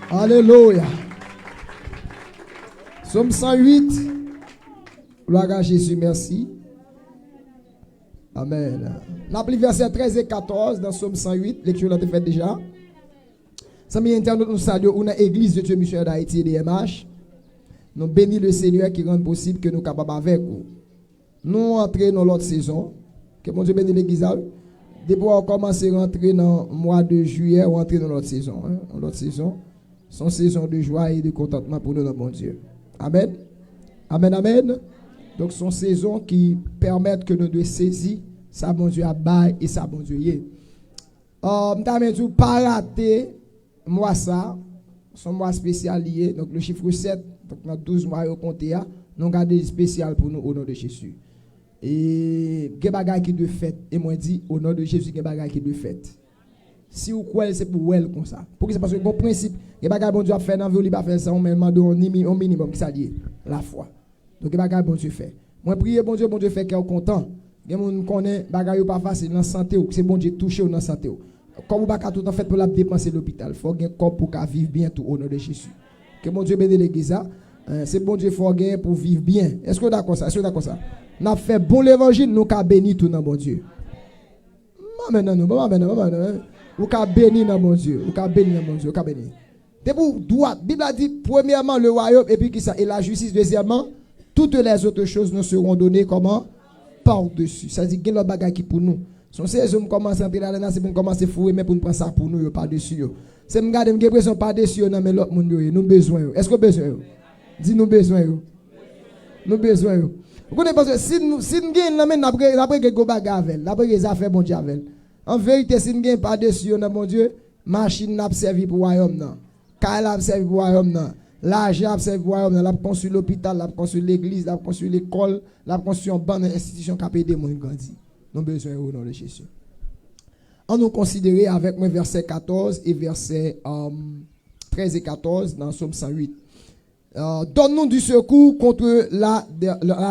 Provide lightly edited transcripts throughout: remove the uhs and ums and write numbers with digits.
Alléluia. Somme 108. Gloire à Jésus, merci. Amen. On a verset 13 et 14 dans Somme 108. Lecture là, fait déjà. Sami internaute, nous saluons une église de Dieu missionnaire d'Haïti et DMH. Nous bénissons le Seigneur qui rend possible que nous capables avec vous. Nous entrons dans l'autre saison. Que mon Dieu bénisse l'église. Depuis qu'on commence à rentrer dans le mois de juillet, on entre dans l'autre saison. L'autre saison, son saison de joie et de contentement pour nous, notre bon Dieu. Amen. Amen, amen. Donc, son saison qui permettent que nous de saisir sa bon Dieu à bail et sa bon Dieu. Je pas rater moi ça, son mois spécial lié. Donc, le chiffre 7, donc, dans 12 mois au compte, nous gardons spécial pour nous au nom de Jésus. Et il y a des bagages qui de fait. Et moi, je dis, au nom de Jésus, il y a des bagages qui de fait. Si vous croyez, c'est pour elle comme ça. Pour que c'est parce que bon principe, il y a des bagages bon Dieu a fait dans la vie, il va faire ça, on me demande un minimum qui s'allie la foi. Donc, il y a des bagages bon Dieu fait. Moi, prier bon Dieu fait qu'elle est content. Il y a des gens qui connaissent des bagages pas facile dans la santé, c'est bon Dieu touché dans la santé. Comme vous ne tout en fait pour la dépenser l'hôpital, il faut qu'il y ait un corps pour vivre bien tout au nom de Jésus. Que mon Dieu bénisse l'église. C'est bon Dieu faut gagner pour vivre bien. Est-ce que vous d'accord ça? Est-ce que vous d'accord ça? Nous avons fait bon l'évangile, nous avons béni tout dans mon Dieu. Maintenant, vous avez béni dans mon Dieu. Vous avez béni dans mon Dieu. Vous avez béni. C'est pour droit. La Bible a dit, premièrement, le royaume, et puis qui ça? Et la justice, deuxièmement, toutes les autres choses nous seront données comment? Par-dessus. Ça dit, il y a des bagages qui pour nous. Son ces hommes commencent à entrer là, c'est pour commencer à fouiller, mais pour nous prendre ça pour nous, pas dessus. C'est me garder, me pression pas dessus, mais l'autre monde, nous besoin. Est-ce que besoin? Dis nous besoin. Nous besoin. Vous connaissez parce que si nous gagnons, après quelques bagages avec, après les affaires bon Dieu avec. En vérité, si nous gagnons pas dessus, mon Dieu, machine n'a pas servi pour le royaume, non. Car n'a pas servi pour le royaume, non. L'argent n'a pas servi pour le royaume, non. L'a construit l'hôpital, l'a construit l'église, l'a construit l'école, l'a construit une bonne institution qui a aidé mon grandi. Nous avons besoin au nom de Jésus. On nous considérer avec moi verset 14 et verset 13 et 14 dans Somme 108. Donne-nous du secours contre la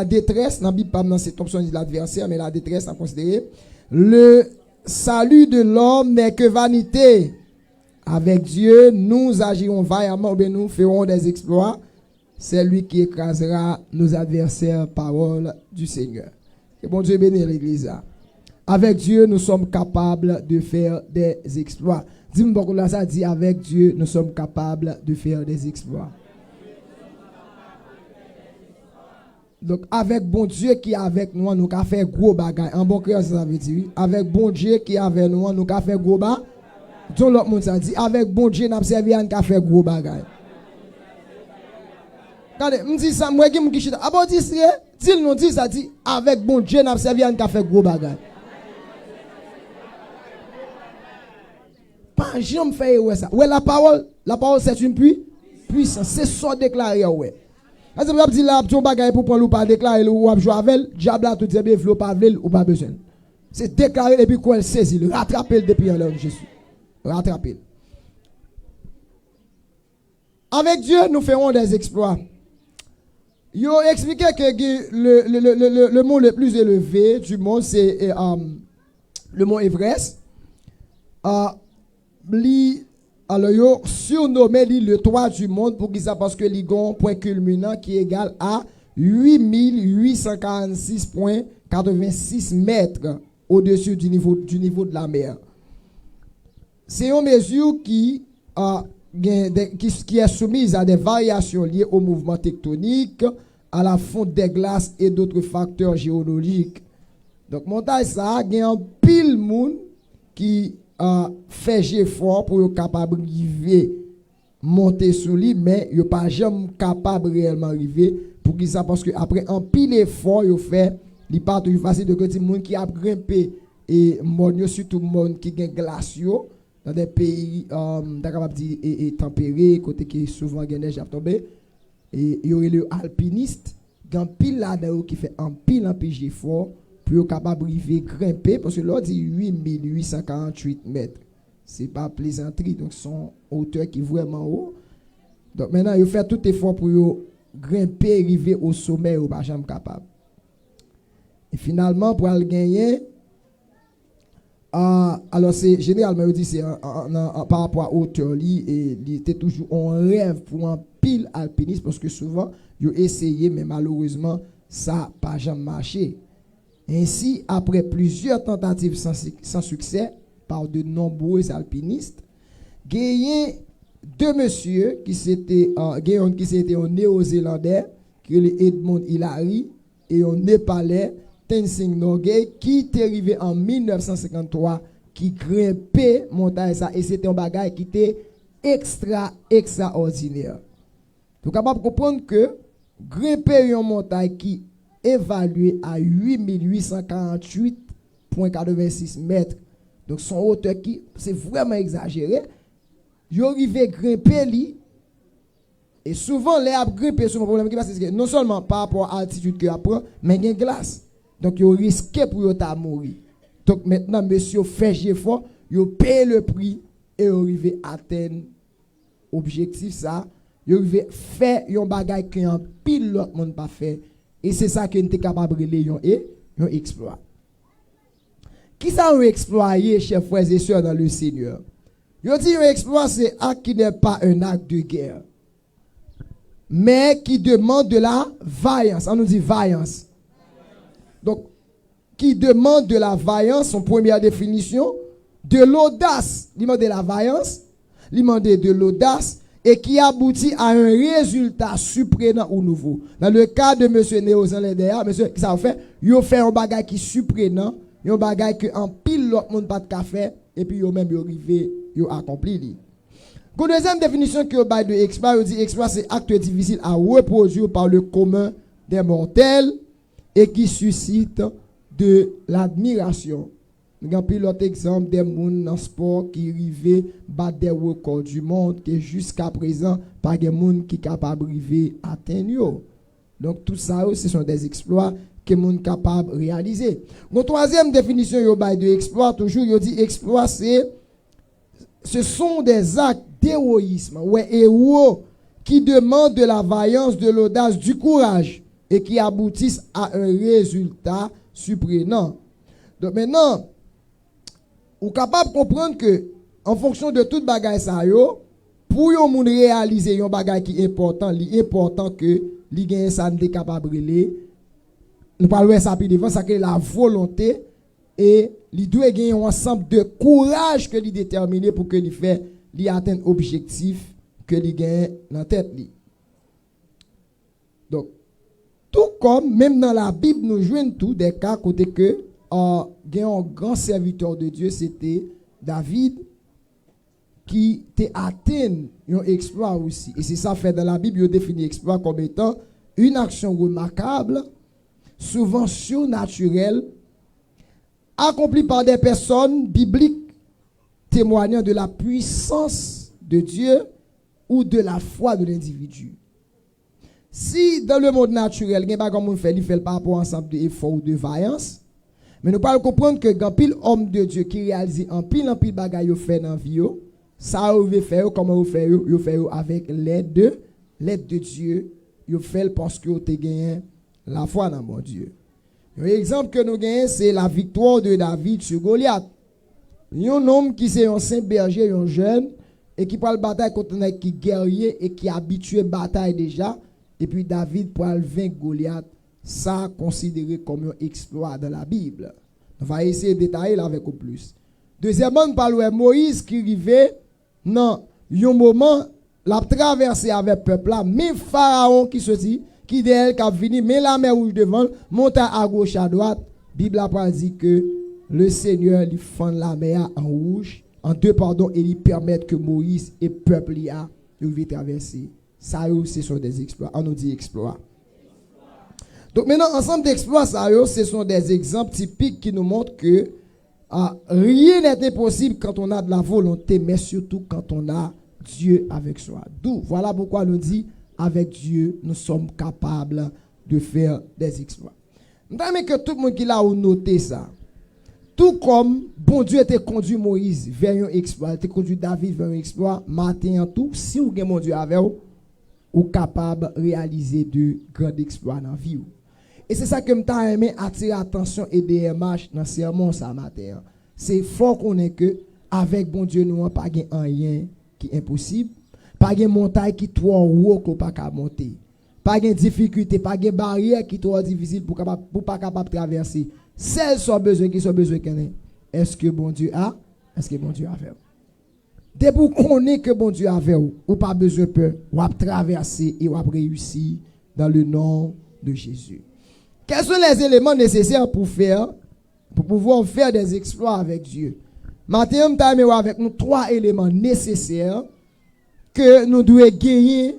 détresse. Dans la Bible, pas dans cette option de l'adversaire, mais la détresse à considérer. Le salut de l'homme n'est que vanité. Avec Dieu, nous agirons vaillamment, ou bien nous ferons des exploits. C'est lui qui écrasera nos adversaires, parole du Seigneur. Que bon Dieu bénisse l'église. Avec Dieu, nous sommes capables de faire des exploits. Dis-moi beaucoup là, ça dit avec Dieu, nous sommes capables de faire des exploits. Donc, avec bon Dieu qui est avec nous, nous avons fait gros bagages. En bon cœur, ça veut dire. Avec bon Dieu qui est avec nous, nous avons fait gros bagages. Tout l'autre monde, ça dit. Avec bon Dieu, nous avons servi à nous fait gros bagages. Regardez, je dis ça, moi qui me dis ça. Ah bon, dis-nous, dis ça, dit. Avec bon Dieu, nous avons servi à nous fait gros bagages. Pas jamais faire ça. Ouais, la parole c'est une puissance. C'est ça déclaré ouais. Parce que vous avez dit là, tu bagaille pour prendre ou pas déclarer ou jouer avec elle, diable a tout dit bien vle pas vle ou pas besoin. C'est déclaré et puis quoi elle saisit, le rattraper le depuis en l'homme Jésus. Rattraper. Avec Dieu, nous ferons des exploits. Yo expliqué que le mont le plus élevé du monde c'est le mont Everest. Alors, yo surnommé le toit du monde pour ça parce que l'Igon point culminant qui est égal à 8846,86 mètres au-dessus du niveau de la mer. C'est une mesure qui est soumise à des variations liées au mouvement tectonique, à la fonte des glaces et d'autres facteurs géologiques. Donc, montagne ça, il y a un pile monde qui fait effort pour être capable de monter sur lui, mais il n'est pas jamais capable réellement d'arriver pour qu'il ça parce que après un pile effort il fait, il pas toujours facile de que les gens qui a grimpé et mon surtout monde qui gagne glace dans des pays capable dire et tempérés côté qui souvent gagne neige à tomber et il y a le alpiniste un pile là-dedans qui fait un pile effort pour être capable de grimper, parce que l'autre dit 8848 mètres. Ce n'est pas plaisanterie, donc son hauteur qui est vraiment haut. Donc maintenant, il fait tout effort pour grimper, arriver au sommet, ou pas jamais capable. Et finalement, pour aller gagner, Alors, c'est généralement, on dit, c'est par rapport à hauteur, et il était toujours un rêve pour un pile alpiniste, parce que souvent, ils ont essayé, mais malheureusement, ça n'a pas jamais marché. Ainsi, après plusieurs tentatives sans succès, par de nombreux alpinistes, gagné deux messieurs qui s'étaient un néo-zélandais, qui est Edmond Hillary, et un népalais, Tenzing Norgay, qui est arrivé en 1953, qui grimpait montagne ça, et c'était un bagage qui était extraordinaire. Vous êtes capable de comprendre que grimper une montagne qui évaluée à 8848,86 mètres, donc son hauteur qui, c'est vraiment exagéré, ils arrivent à grimper lui. Et souvent, les arbres grimpent sur un problème qui passe, c'est que non seulement par rapport à l'altitude que apprend, mais il y a une glace. Donc, ils risquent pour mourir. Donc, maintenant, monsieur fait effort, il paye le prix et il arrive à atteindre l'objectif. Ça, il arrive à faire un bagage que un pile l'autre monde pas fait. Et c'est ça que nous sommes capables de faire un exploit. Qui ça a exploité, chers frères et sœurs, dans le Seigneur? Il dit un exploit, c'est un acte qui n'est pas un acte de guerre, mais qui demande de la vaillance. On nous dit vaillance. Donc, qui demande de la vaillance, son première définition, de l'audace. Il demande de la vaillance, il demande de l'audace, et qui aboutit à un résultat surprenant ou nouveau. Dans le cas de M. Néo-Zélandais, monsieur, qui ça fait? Il fait un bagage qui est surprenant, un bagage que en pile l'autre monde pas de café, et puis il même arrivé, il accompli. La deuxième définition que vous de exploit, il dit exploit c'est acte difficile à reproduire par le commun des mortels et qui suscite de l'admiration. Nous avons pris l'autre exemple des gens dans le sport qui arrivent battre des records du monde que jusqu'à présent, pas de gens qui sont capables d'atteindre. Donc tout ça, ce sont des exploits que les gens sont capables de réaliser. La troisième définition de exploit, toujours, il dit exploit ce sont des actes d'héroïsme, héros qui demandent de la vaillance, de l'audace, du courage et qui aboutissent à un résultat surprenant. Donc maintenant, vous êtes capable de comprendre que en fonction de toute bagaille ça pour yon réaliser un bagage qui est important, l'important que li gagne ça n'est capable de nous parlons ça puis devant ça que la volonté et il doit gagner un ensemble de courage que lui déterminer pour que lui fait lui atteindre l'objectif que lui gagne dans tête lui. Donc tout comme même dans la Bible nous jouons tout des cas côté que un grand serviteur de Dieu c'était David qui t'a atteint un exploit aussi et c'est ça fait dans la Bible il définit exploit comme étant une action remarquable souvent surnaturelle accompli par des personnes bibliques témoignant de la puissance de Dieu ou de la foi de l'individu. Si dans le monde naturel, il y a comme on fait par rapport à ensemble d'efforts ou de vaillance, mais nous pouvons comprendre que quand pile homme de Dieu qui réalise en pile bagaille au fait dans la vie, ça veut faire comment vous fait avec l'aide de Dieu, vous fait parce que vous avez gagné la foi dans mon Dieu. L'exemple que nous gagnons, c'est la victoire de David sur Goliath. Un homme qui est un saint berger, un jeune, et qui parle bataille contre un qui guerrier et qui est habitué à la bataille déjà. Et puis David parle vaincre Goliath. Ça considéré comme un exploit dans la Bible. On va essayer de détailler là avec vous plus. Deuxièmement, on parle de Moïse qui arrivait dans un moment, la traversée avec le peuple là, mais Pharaon qui se dit, qui derrière qui a venu, mais la mer rouge devant, monte à gauche, à droite. La Bible a dit que le Seigneur lui fend la mer en rouge, en deux pardon, et lui permet que Moïse et le peuple y a traverser. Ça, ce sont des exploits. On nous dit exploits. Donc maintenant, ensemble d'exploits, ce sont des exemples typiques qui nous montrent que rien n'est impossible quand on a de la volonté, mais surtout quand on a Dieu avec soi. D'où, voilà pourquoi nous dit, avec Dieu, nous sommes capables de faire des exploits. Nous avons que tout le monde qui l'a noté ça. Tout comme bon Dieu était conduit Moïse vers un exploit, était conduit David vers un exploit, matin en tout, si vous avez mon Dieu avec vous, ou capable de réaliser de grands exploits dans la vie. Et c'est ça que je aimé attirer l'attention et DMH dans ce sermon ce matin. c'est fort qu'on est que avec bon Dieu nous pas rien qui est impossible, pas de montagne qui trop haut qu'on pas capable monter, pas de difficulté, pas de barrière qui trop difficile pour pas capable traverser. Celles sont besoin qui sont besoin est-ce que bon Dieu a fait? Dès que vous connaissez que bon Dieu a fait, ou pas besoin de peur, ou à traverser et ou à réussir dans le nom de Jésus. Quels sont les éléments nécessaires pour pouvoir faire des exploits avec Dieu? Maintenant, nous avons avec nous 3 éléments nécessaires que nous devons gagner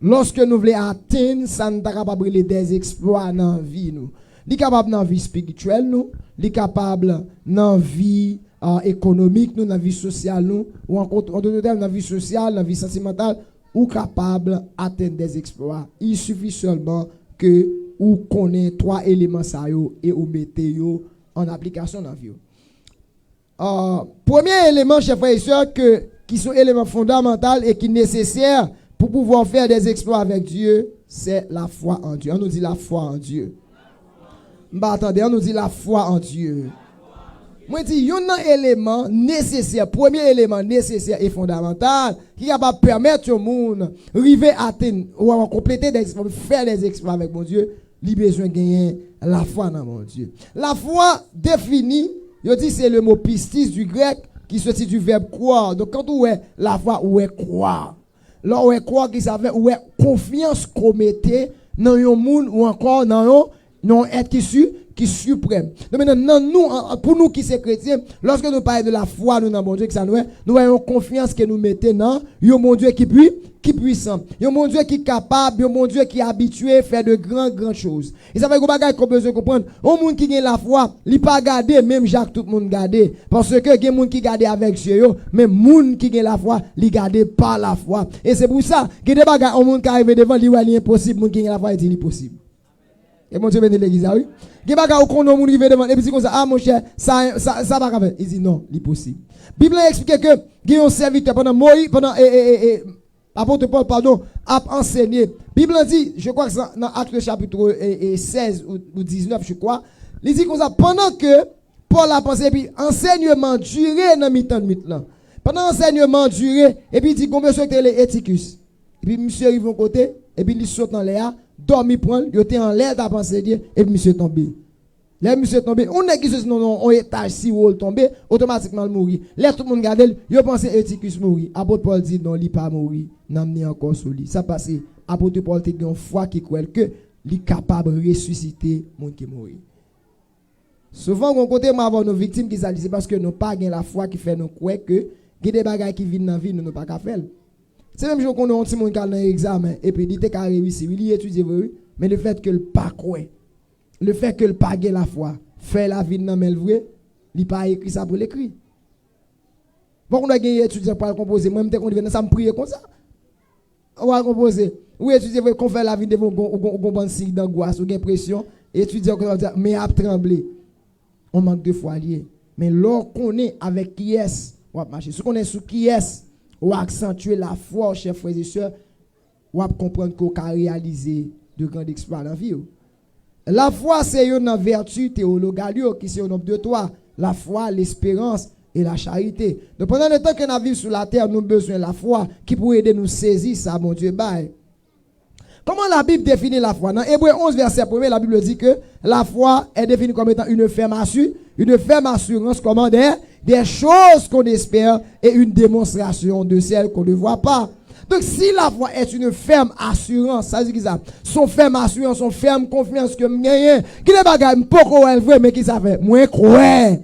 lorsque nous voulons atteindre ça nous capable des exploits dans la vie nous. Li capable dans la vie spirituelle nous, li capable dans la vie économique nous, dans la vie sociale nous, ou en dans la vie sociale, dans la vie sentimentale, ou capable d'atteindre des exploits. Il suffit seulement que ou connaît 3 éléments ça yo et ou mettez yo en application dans la vie. Premier élément, chers frères et sœurs, qui sont éléments fondamentaux et qui sont nécessaires pour pouvoir faire des exploits avec Dieu, c'est la foi en Dieu. On nous dit la foi en Dieu. Attendez, on nous dit la foi en Dieu. Moi, je dis, il y a un élément nécessaire, premier élément nécessaire et fondamental, qui va permettre au monde d'arriver à atteindre ou à compléter des exploits, faire des exploits avec mon Dieu, il a besoin de gagner la foi dans mon Dieu. La foi définie, je dis, c'est le mot pistis du grec qui sortit du verbe croire. Donc, quand on est la foi, on est croire. Là, on est croire qui savait, on est confiance qu'on mettait dans un monde ou encore dans un être qui suprême. Donc maintenant, nous, pour nous qui sommes chrétiens, lorsque nous parlons de la foi, nous, dans mon Dieu, nous avons confiance que nous mettons dans un mon Dieu qui puissant. Un mon Dieu qui est capable, un mon Dieu qui est habitué à faire de grandes choses. Et ça fait que bagage qu'on besoin de comprendre. Un monde qui a la foi, il n'est pas gardé, même Jacques, tout le monde gardé. Parce que il y a des gens qui gardé avec Dieu, mais monde qui a la foi, il gardé par la foi. Et c'est pour ça que des bagages, un monde qui arrive devant, il est impossible, monde qui a la foi, il dit impossible. Et mon Dieu bénit l'église, oui. Il y a des gens qui arrivent devant, et puis comme ça, ah mon cher, ça va pas faire. Il dit non, l'impossible. La Bible explique que il y a un serviteur pendant Moïse, apôtre Paul, pardon, a enseigné. La Bible dit, je crois que c'est dans Actes chapitre 16 ou 19, je crois. Il dit comme ça, pendant que Paul a pensé, et puis enseignement duré dans mi-temps de là. Pendant enseignement duré, et puis il dit, combien sont les éticus? Et puis monsieur arrive au côté, et puis il saute dans l'air. Dormi prendre, il était en l'air d'à penser Dieu et monsieur tombé. Là monsieur tombé, on est qui se non étage si haut tombé, automatiquement mourir. Là tout le monde regarde, il pense Eutychus mourir. Apôtre Paul dit non, il pas mourir, n'amener encore sur lui. Ça passe. Apôtre Paul te dit une foi qui croit que il capable de ressusciter monde qui mourir. Souvent on côté moi avoir nos victimes qui ça c'est parce que nous pas gain la foi qui fait nous croire que il y a des bagages qui viennent dans la vie nous pas qu'à faire. C'est même chose qu'on a un petit monde qui a un examen et puis il était qu'à réussir, il étudie, mais le fait que le pas croit, le fait que le pas gagne la foi, fait la vie dans le vrai, il pas écrit ça pour l'écrit. Bon, on a gagné étudiant pour le composer, moi même qu'on vient ça me prier comme ça. On va composer. Oui, étudier qu'on fait la vie devant un bon signe d'angoisse ou d'impression, étudiant qu'on dire mais à trembler. On manque de foi lié. Mais lorsqu'on est avec qui est, on va marcher. Si on est sous qui est, ou accentuer la foi, chers frères et sœurs, ou comprendre qu'on a réalisé de grands exploits dans la vie. La foi, c'est une vertu théologale qui c'est au nombre de 3. La foi, l'espérance et la charité. Donc pendant le temps que nous vivons sur la terre, nous avons besoin de la foi qui pourrait aider nous saisir ça, mon Dieu. Comment la Bible définit la foi? Dans Hébreux 11, verset 1, la Bible dit que la foi est définie comme étant une ferme assurance, comment des choses qu'on espère et une démonstration de celles qu'on ne voit pas. Donc si la foi est une ferme assurance, ça veut dire ça, son ferme assurance, son ferme confiance que m'gagne, qui ne bagaille pas qu'on vrai mais qui ça fait moins croire.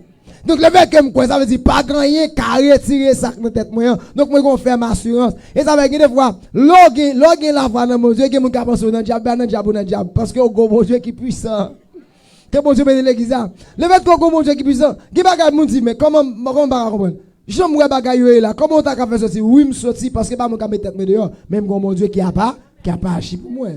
Donc le fait que me ça veut dire pas grand rien qu'à retirer ça dans tête moi. Donc moi qu'on ferme assurance. Et ça veut dire des fois login la foi dans mon Dieu qui mon capable dans diable parce que au bon Dieu qui est puissant. Que bon Dieu bénisse l'église. Le fait que bon Dieu qui est puissant, qui bagaille moun dit mais comment pas comprendre. J'aime ouais bagaille là. Comment t'as fait sortir? Oui, me sorti parce que pas mon mettre tête dehors. Même mon Dieu qui a pas agi pour moi.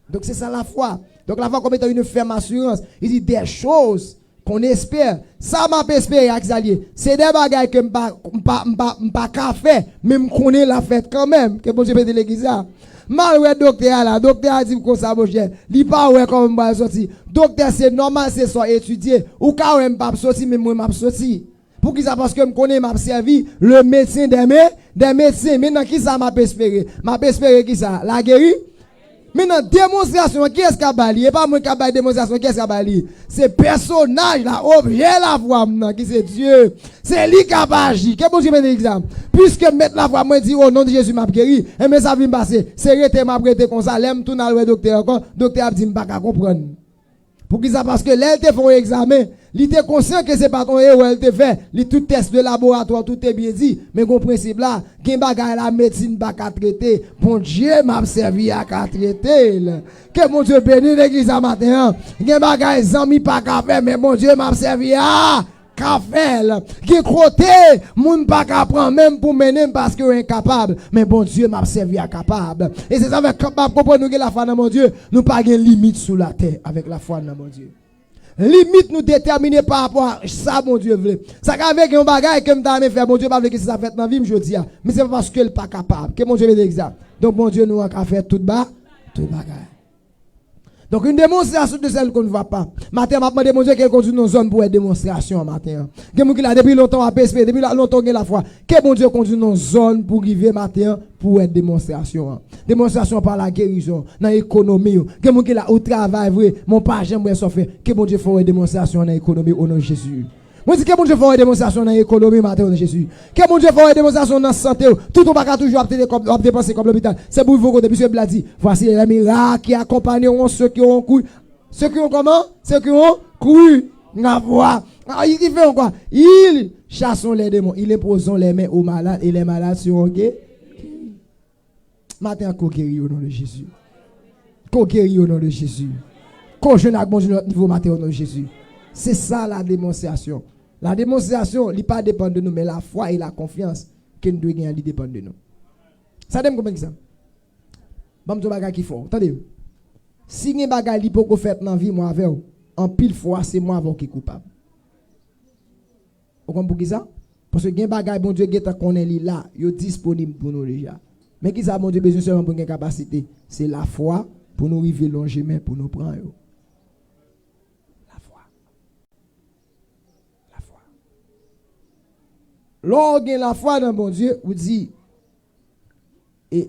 Donc c'est ça la foi. Donc la foi comme étant une ferme assurance. Il dit des choses qu'on espère. Ça m'a espéré avec alliés. C'est des bagailles que m'pa ka fait, même connaît la fête quand même. Que bon Dieu bénisse l'église. Mal ouais docteur là, docteur a dit comme ça mon cher. Li pas ouais comme m'pa sorti. Docteur c'est normal c'est soit étudier ou ka ouais m'pa sorti même moi m'a sorti. Pour qui ça? Parce que je connais m'a servi le médecin des médecins. Maintenant, qui ça m'a espéré? M'a espéré qui ça? La guéri? Maintenant, démonstration, qui est-ce qui a bali? Et pas moi qui a bali démonstration, qui est-ce qui a bali? C'est personnage, là, objet, la voix, qui c'est Dieu. C'est lui qui a agi. Qu'est-ce que je veux dire? Puisque mettre la voix, moi, dit, au nom de Jésus, m'a guéri. Et mais ça vient passer. C'est arrêté, m'a prêté comme ça. L'aime tout dans le docteur encore. Docteur a dit, m'a pas comprendre. Pour qui ça? Parce que là, elle te fait un examen. Il était conscient que c'est pas ton héros, elle te fait. Il tout test de laboratoire, tout est bien dit. Mais qu'on principe là, qu'un bagage la médecine pas qu'à traiter. Bon Dieu m'a servi à traiter. Que mon Dieu bénisse l'église à matin. Qu'un bagage zami pas qu'à faire, mais mon Dieu m'a servi à faire. Qui côté, moun pas qu'à prendre même pour mener parce que est incapable. Mais bon Dieu m'a servi à capable. Et c'est ça avec capable comprendre que la foi dans mon Dieu, nous pas de limite sous la terre avec la foi dans mon Dieu. Limite nous déterminer par rapport à ça, mon Dieu veut. Ça avec un bagage que m'ta faire, mon Dieu pas veut que ça fait dans vie, je dis. Mais c'est parce qu'il pas capable. Que mon Dieu veut exact. Donc mon Dieu nous a fait tout bagage. Donc une démonstration de celle qu'on ne voit pas. Matin, m'a demandé mon Dieu qu'elle conduit nos zones pour une démonstration matin. Que mon qui là depuis longtemps à PSP, depuis longtemps la foi. Que mon Dieu conduit nos zones pour arriver matin pour une démonstration. Démonstration par la guérison, dans l'économie. Que mon qui là au travail vrai, mon pas j'aimerais ça faire. Que mon Dieu fasse une démonstration dans l'économie au nom de Jésus. Moi dis que mon Dieu fasse une démonstration dans l'économie matin au nom de Jésus. Que mon Dieu fasse une démonstration dans la santé. Tout on va toujours dépenser comme l'hôpital. C'est pour vous que depuis ce dit. Voici les miracles qui accompagneront ceux qui ont cru. Ceux qui ont comment? Ceux qui ont cru. Il fait quoi? Il chasse les démons. Il impose les mains aux malades et les malades seront guéris. Matin qu'on guérit au nom de Jésus. Qu'on guérit au nom de Jésus. Qu'on jeûne avec notre niveau matin au nom de Jésus. C'est ça la démonstration. La démonstration, il pas dépend de nous, mais la foi et la confiance que nous devons gagner, dépend de nous. Ça donne combien de ça? Bon, je bagage qui fort. Attendez. Si vous bagage qui peut faire dans la vie, moi avec en pile fois, c'est moi qui est coupable. Vous comprenez ça? Parce que les bagage, bon Dieu, qui est là, il est disponible pour nous déjà. Mais qui ça, bon Dieu, besoin seulement pour une capacité? C'est la foi pour nous arriver longement, pour nous prendre. Lorsque la foi dans mon Dieu, vous dit, et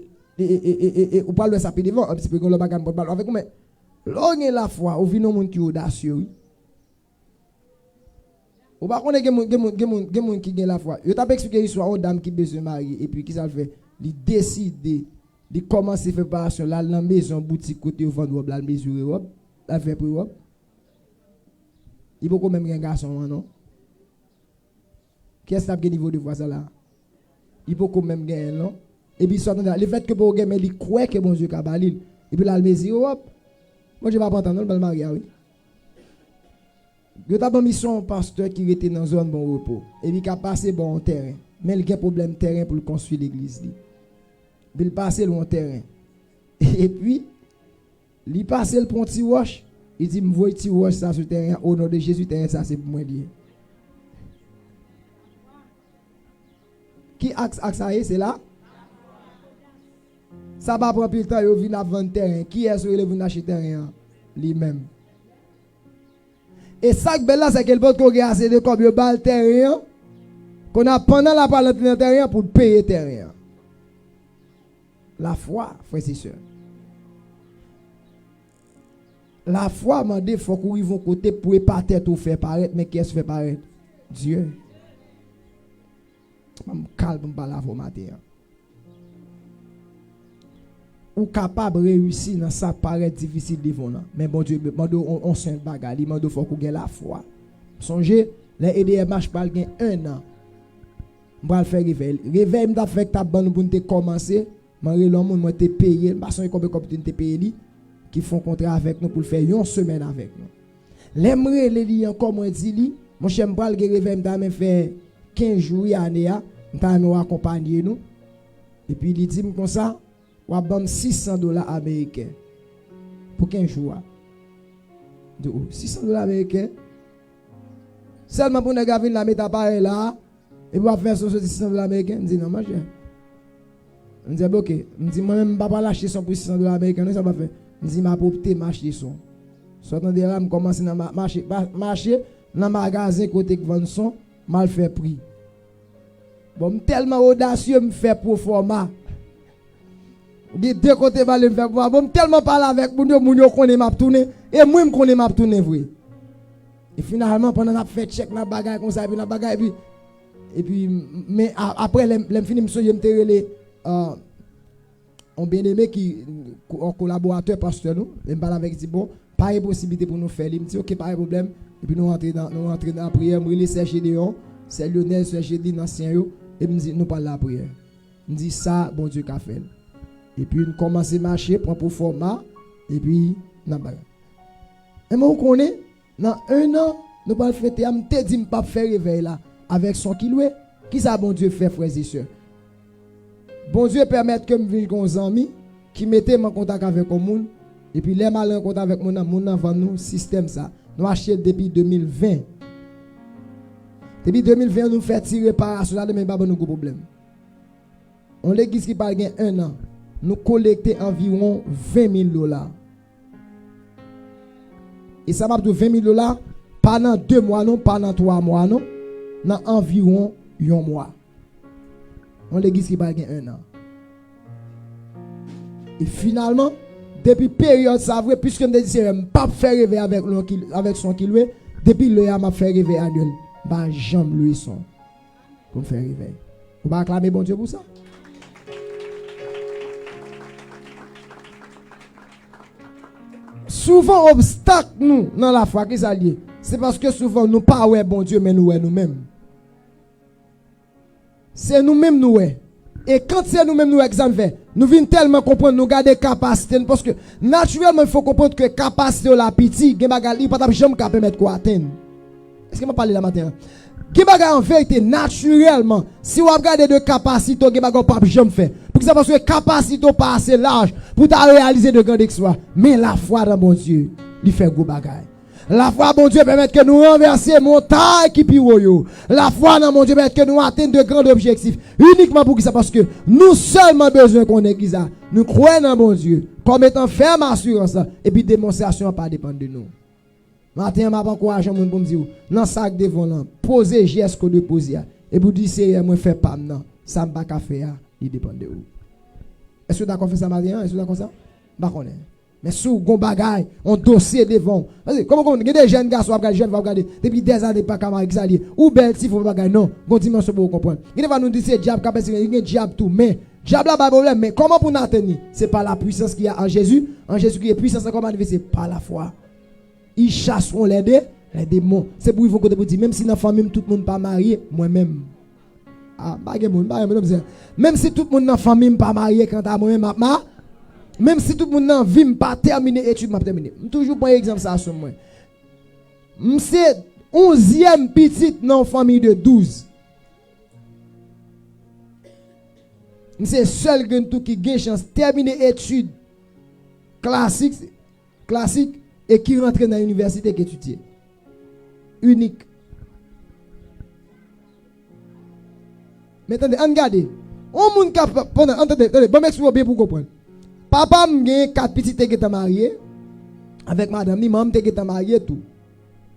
vous parlez de ça, puis devant, un petit peu, le bagage, avec vous, mais lorsque la foi, vous venez au monde qui est audacieux, vous ne connaissez pas des gens qui ont la foi. Je t'ai expliqué l'histoire d'une dame qui besoin de marier, et puis qui ça fait, il décide de commencer à faire préparation, là, dans la maison, boutique, côté, vendre, la mesure, la faire pour il faut quand même un garçon, non? Qu'est-ce que tu as niveau de voix là? Il faut quand même gagner, non? Et puis, le fait que pour gagner, il croit que bon Dieu a balil. Et puis là, il me dit, hop, moi je ne vais pas entendre, je vais marier, oui. Je t'ai mis son pasteur qui était dans une zone de bon repos. Et puis, il a passé bon terrain. Mais il a un problème de terrain pour construire l'église. Il passe le terrain. Et puis, il passe le pont de wash. Il dit, je vais wash ça sur le terrain. Au nom de Jésus, terrain, ça c'est pour moi lié. Qui axe ça c'est là? Ça va prendre le temps, il vient à vendre terrain. Qui est-ce qui vient acheter terrain? Lui-même. Et ça que là, c'est qu'elle peut qu'on a assez de comme il bal terrain. Qu'on a pendant la parole de terrain pour payer terrain. La foi, frères et sœurs. La foi m'a dit, il faut qu'on arrive au côté pour pas tête ou faire paraître, mais qu'est-ce qui fait paraître? Dieu. Je suis calme pour la voix matin. Ou capable de réussir dans ça paraît difficile devant nous. Mais bon Dieu, on sent bagarre, il faut qu'on ait la foi. Songez, les EDM marche pas gain 1 an. On va faire réveil. Réveil m'a fait ta bonne pour te commencer. Marie l'homme moi te payer, parce que comme te payer qui font contrat avec nous pour faire une semaine avec nous. L'aimerait les li encore moi dit mon cher m'pral ge réveil m'a fait 15 jours année a, m'ta nous accompagner nous. Et puis il dit comme ça, ou a $600 américains pour 15 jours. De $600 américains. Seulement pour nous gars la mettre appareil là et pour faire ce $600 américains, me dit non ma chère. On dit OK, on dit moi même pas lâcher son pour $600 américains, ça va faire. On dit m'a opté marcher son. Sortant de là, me commencer dans marcher dans magasin côté vendre son, mal fait prix. Bon, tellement audacieux, me fait pro format. Des deux côtés, me fait pour bon, tellement parler avec moun yo connaît m'a tourner et moi me connais m'a tourner vrai. Et finalement pendant n'a fait check la bagaille comme ça puis la bagaille et puis mais après l'aime fini me songer me relé on bien-aimé qui un collaborateur pasteur nous, me parle avec dit bon, pas de possibilité pour nous faire, il me dit OK, pas de problème et puis nous rentrer dans la prière, me relé Serge Gédéon, c'est Lionel Serge Gédéon ancien yo et me dit nous parler la prière. Me dit ça bon Dieu qu'a fait. Et puis nous commençons à marcher prend pour format et puis n'a pas. Et moi on connaît dans 1 an nous pas fêter, me te dit me pas faire réveil là avec son kiloué. Qui ça bon Dieu fait frères et sœurs? Bon Dieu permettre que me vienne avec des amis qui mettaient en contact avec le monde et puis les mal en contact avec mon vend nous système ça. Nous acheté depuis 2020. Depuis 2020 nous fait tirer réparation là mais pas nous gros problème. On l'église qui parle 1 an, nous collecter environ $20,000. Et ça m'a dit $20,000 pendant 2 mois non, pendant 3 mois non, dans environ 1 mois. On l'église qui parle 1 an. Et finalement, depuis période ça vrai puisque me dit c'est pas faire rêver avec son kilo, depuis le m'a fait rêver annuel, bah jambe lui son pour me faire rêver. Vous va acclamer bon Dieu pour ça. Souvent obstacle nous dans la foi qui s'allie, c'est parce que souvent nous pas ouais bon Dieu mais nous ouais nous-mêmes. C'est nous-mêmes nous ouais. Et quand c'est nous-mêmes nous exemple fait, nous venons tellement comprendre nous garder capacité parce que naturellement il faut comprendre que capacité la petit, gen bagay pas jamais permettre quoi atteindre. Est-ce que m'a parlé la matin? Gen bagay en vérité naturellement, si vous regardez de capacité, gen bagay pas jamais fait. Pour ça parce que capacité pas assez large pour ta réaliser de grands exploits, mais la foi dans bon Dieu, il fait gros bagay. La foi, bon Dieu, permet que nous renverser montagne qui pire. La foi, dans mon Dieu, permet que nous atteignons de grands objectifs. Uniquement pour ça, parce que nous seulement besoin qu'on ait ça. Nous croyons dans mon Dieu, comme étant ferme assurance, et puis démonstration pas dépendre de nous. Matin, je vais encourager les gens pour me dire, dans le sac devant là, posez geste que de poser. Et vous dites, c'est moi faire pas non, ça ne va pas faire, il dépend de vous. Est-ce que vous d'accord avec ça, matin? Est-ce que vous d'accord avec ça? D'accord. Mais sous gon bagay, on dossier devant. Comment on des jeunes garçons regarder jeunes va regarder depuis des années pas camarade exalier ou belle si faut bagay non, gon dimension pour comprendre. Il va nous dire c'est diable capacité, il y a diable tout mais diable là pas problème mais comment pour nous atteindre? C'est par la puissance qu'il y a en Jésus qui est puissance comme manifesté par la foi. Ils chasseront les démons. C'est pour ils vont côté pour dire même si dans famille tout le monde pas marié, moi-même même si tout le monde dans famille pas marié quand à moi-même même si tout le monde n'a vie pas terminé études m'a terminé. Toujours prendre exemple ça sur moi. C'est 11e petite dans famille de 12. C'est seul qui gagne chance terminer études classiques et qui rentre dans l'université qui étudie. Unique. Mais attendez, regardez. On monde pendant attendez, bon m'expliquer bien pour comprendre. Papa m'a 4 petites qui étaient mariées avec madame, ni maman qui était mariée tout.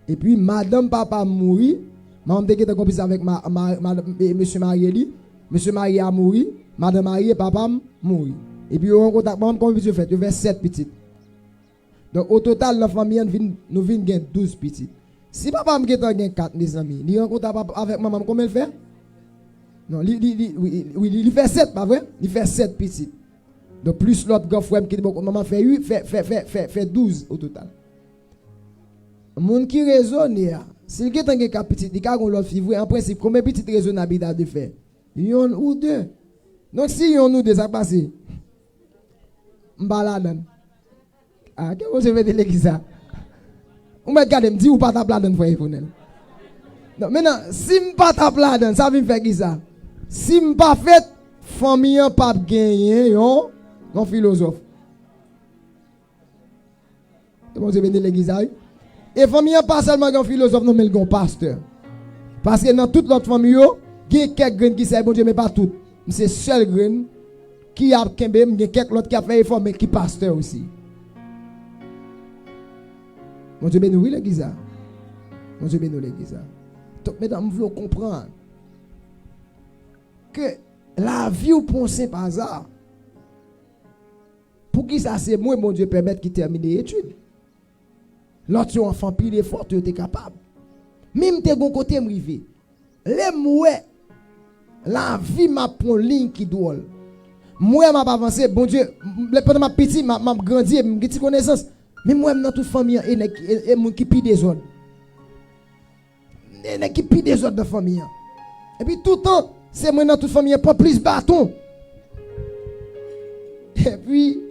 Et puis madame papa mourit, maman qui était complice avec monsieur marié monsieur marié a mouru, madame mariée papa mourit. Et puis on contact maman comme vous fait, il y avait 7 petites. Donc au total la famille nous vinn gain 12 petites. Si papa m'a gain 4 mes amis, il rencontre avec maman combien il fait? Non, il fait 7 pas vrai? Il fait 7 petites. Donc plus l'autre grand frère qui dit maman fait 8 fait 12 au total. Moun qui raisonne s'il y a un cas petit, il y a l'autre fille en principe combien petit raisonnable de faire? Yon ou deux. Donc si yon ou deux ça passe. M'baladan. Ah que vous avez de l'église ça. On me regarde me dit ou pas ta bladan frère Fonel. Non maintenant si m'pas ta bladan ça vient faire qui ça? Si m'pas fait famille pas gagner yon non philosophe. Bon, je viens de l'église. Et famille pas seulement un philosophe, non, mais un pasteur. Parce que dans toute notre famille, il y a quelques graines qui savent bon Dieu, mais pas toutes. C'est seul graine qui a kembe, il y a quelques autres qui a fait effort, mais qui pasteur aussi. Bon Dieu bénit l'église. Bon Dieu bénit l'église. Donc, mesdames, vous comprendre que la vie ou pensez par hasard. Pour qui ça c'est moi, mon Dieu, permettre qu'il termine les études. L'autre enfant pile fort, tu es capable. Même te gon côté m'rivé. Les moi la vie m'a pon ligne qui doit. Moi m'a avancé, bon Dieu, pendant ma petit m'a grandi, m'a petite connaissance. Mais moi dans toute famille et mon qui pi des autres. Et qui pi des autres de famille. Et puis tout le temps, c'est moi dans toute famille pas plus bâton. Et puis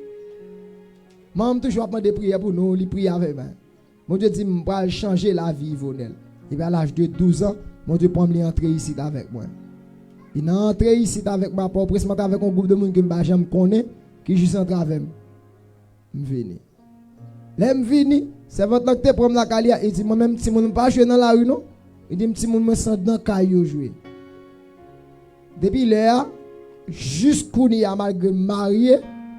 maman toujours demandé prière pour nous, il prie avec moi. Mon Dieu dit je vais changer la vie Yvonne. Et bien à l'âge de 12 ans, mon Dieu prend me entrer ici avec moi. Il est entré ici avec moi pour presque avec un groupe de monde que je me connais qui juste entré avec moi. Je venu. Là je venu, c'est votre là que prend la calia et dit moi même si mon pas jouer dans la rue non. Il dit petit monde me sent dans caillou jouer. Depuis là jusqu'où il a malgré marié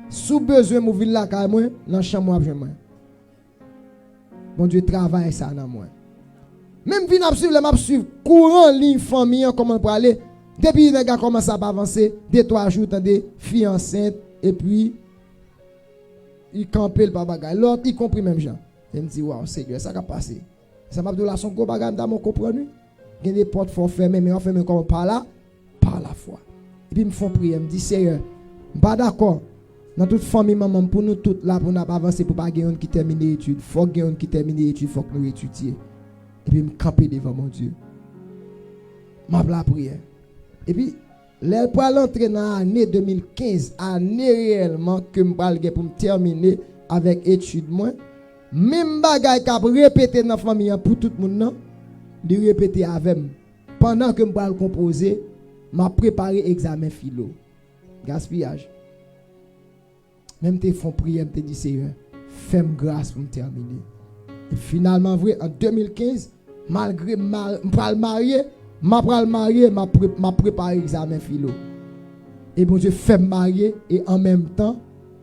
sous besoin de vivre la caille moi dans chambre moi. Bon Dieu travaille ça dans moi. Même vinn m'a suivre courant ligne famille comment pour aller depuis les gars commencent à avancer 2-3 jours dans des filles enceintes et puis il campait le bagage l'autre il compris même gens. Il me dit waouh Seigneur ça va passer. Ça m'a donné son gros bagage dans mon comprendre. Il y a des portes fort fermées mais on ferme comme par la foi. Et puis me font prier me dit Seigneur pas d'accord. Dans toute famille maman pour nous toutes là pour nous avancer pour pas gagner qui termine les études, faut gagner qui termine les études, faut que nous étudier. Et puis me camper devant mon Dieu. M'a la prière. Et puis là pour l'entrer dans l'année 2015, année réellement que me parle pour me terminer avec études moi, même bagay qu'a répéter dans famille pour tout le monde, de répéter avec moi. Pendant que me parle composer, m'a préparé examen philo. Gaspillage. Même tes fonds prière, te dit Seigneur, fais-moi grâce pour me terminer. Et finalement, vrai, en 2015, malgré m'a préparé l'examen philo. Et bon Dieu fait me marier et en même temps,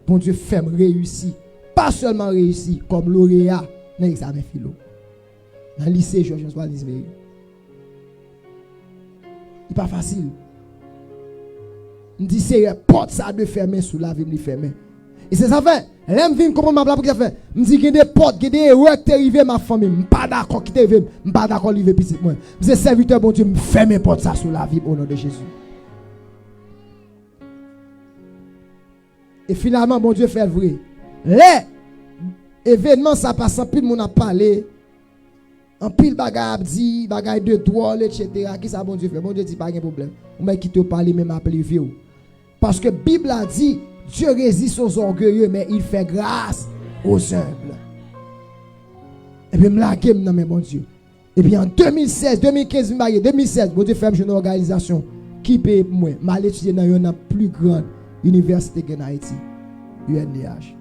bon Dieu fait me réussir. Pas seulement réussir comme lauréat dans l'examen philo. Dans le lycée Georges-François Lisbeth. C'est pas facile. Je dis Seigneur, porte ça de fermer sous la vie me fermer. Et c'est ça fait. L'aime vient comment m'a pour ça fait. Me dit qu'il y a des portes, qu'il y a des erreurs qui arrivent ma famille, me pas d'accord qui arrive, me pas d'accord arriver petit moi. C'est serviteur bon Dieu me ferme porte ça sous la vie au nom de Jésus. Et finalement bon Dieu fait vrai. Les événements ça passe en pile mon a parlé. En pile bagaille dit, bagaille de droit etc. Qui ça bon Dieu fait? Bon Dieu dit pas de problème. On m'a qui te parler même appeler vieux. Parce que Bible a dit Dieu résiste aux orgueilleux, mais il fait grâce aux humbles. Et puis, je me dans mes bon Dieu. Et puis, en 2016, 2015, 2016, bon Dieu fait une organisation qui paye pour moi. Je vais étudier dans une plus grande université en Haïti, UNDH.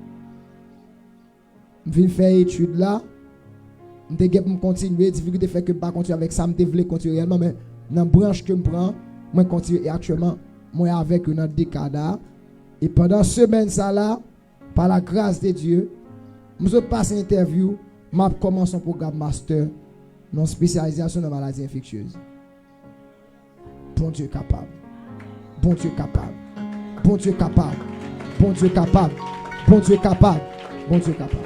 Je vais faire études là. Je vais continuer. Difficulté fait que je ne vais pas continuer avec ça. Je vais continuer réellement, mais dans la branche que je prends, je continue. Et actuellement, moi avec une década. Et pendant semaine ça là, par la grâce de Dieu, je passe une interview, je commence un programme master dans spécialisation dans maladies infectieuses. Bon Dieu capable. Bon Dieu capable. Bon Dieu capable. Bon Dieu capable. Bon Dieu capable. Bon Dieu capable.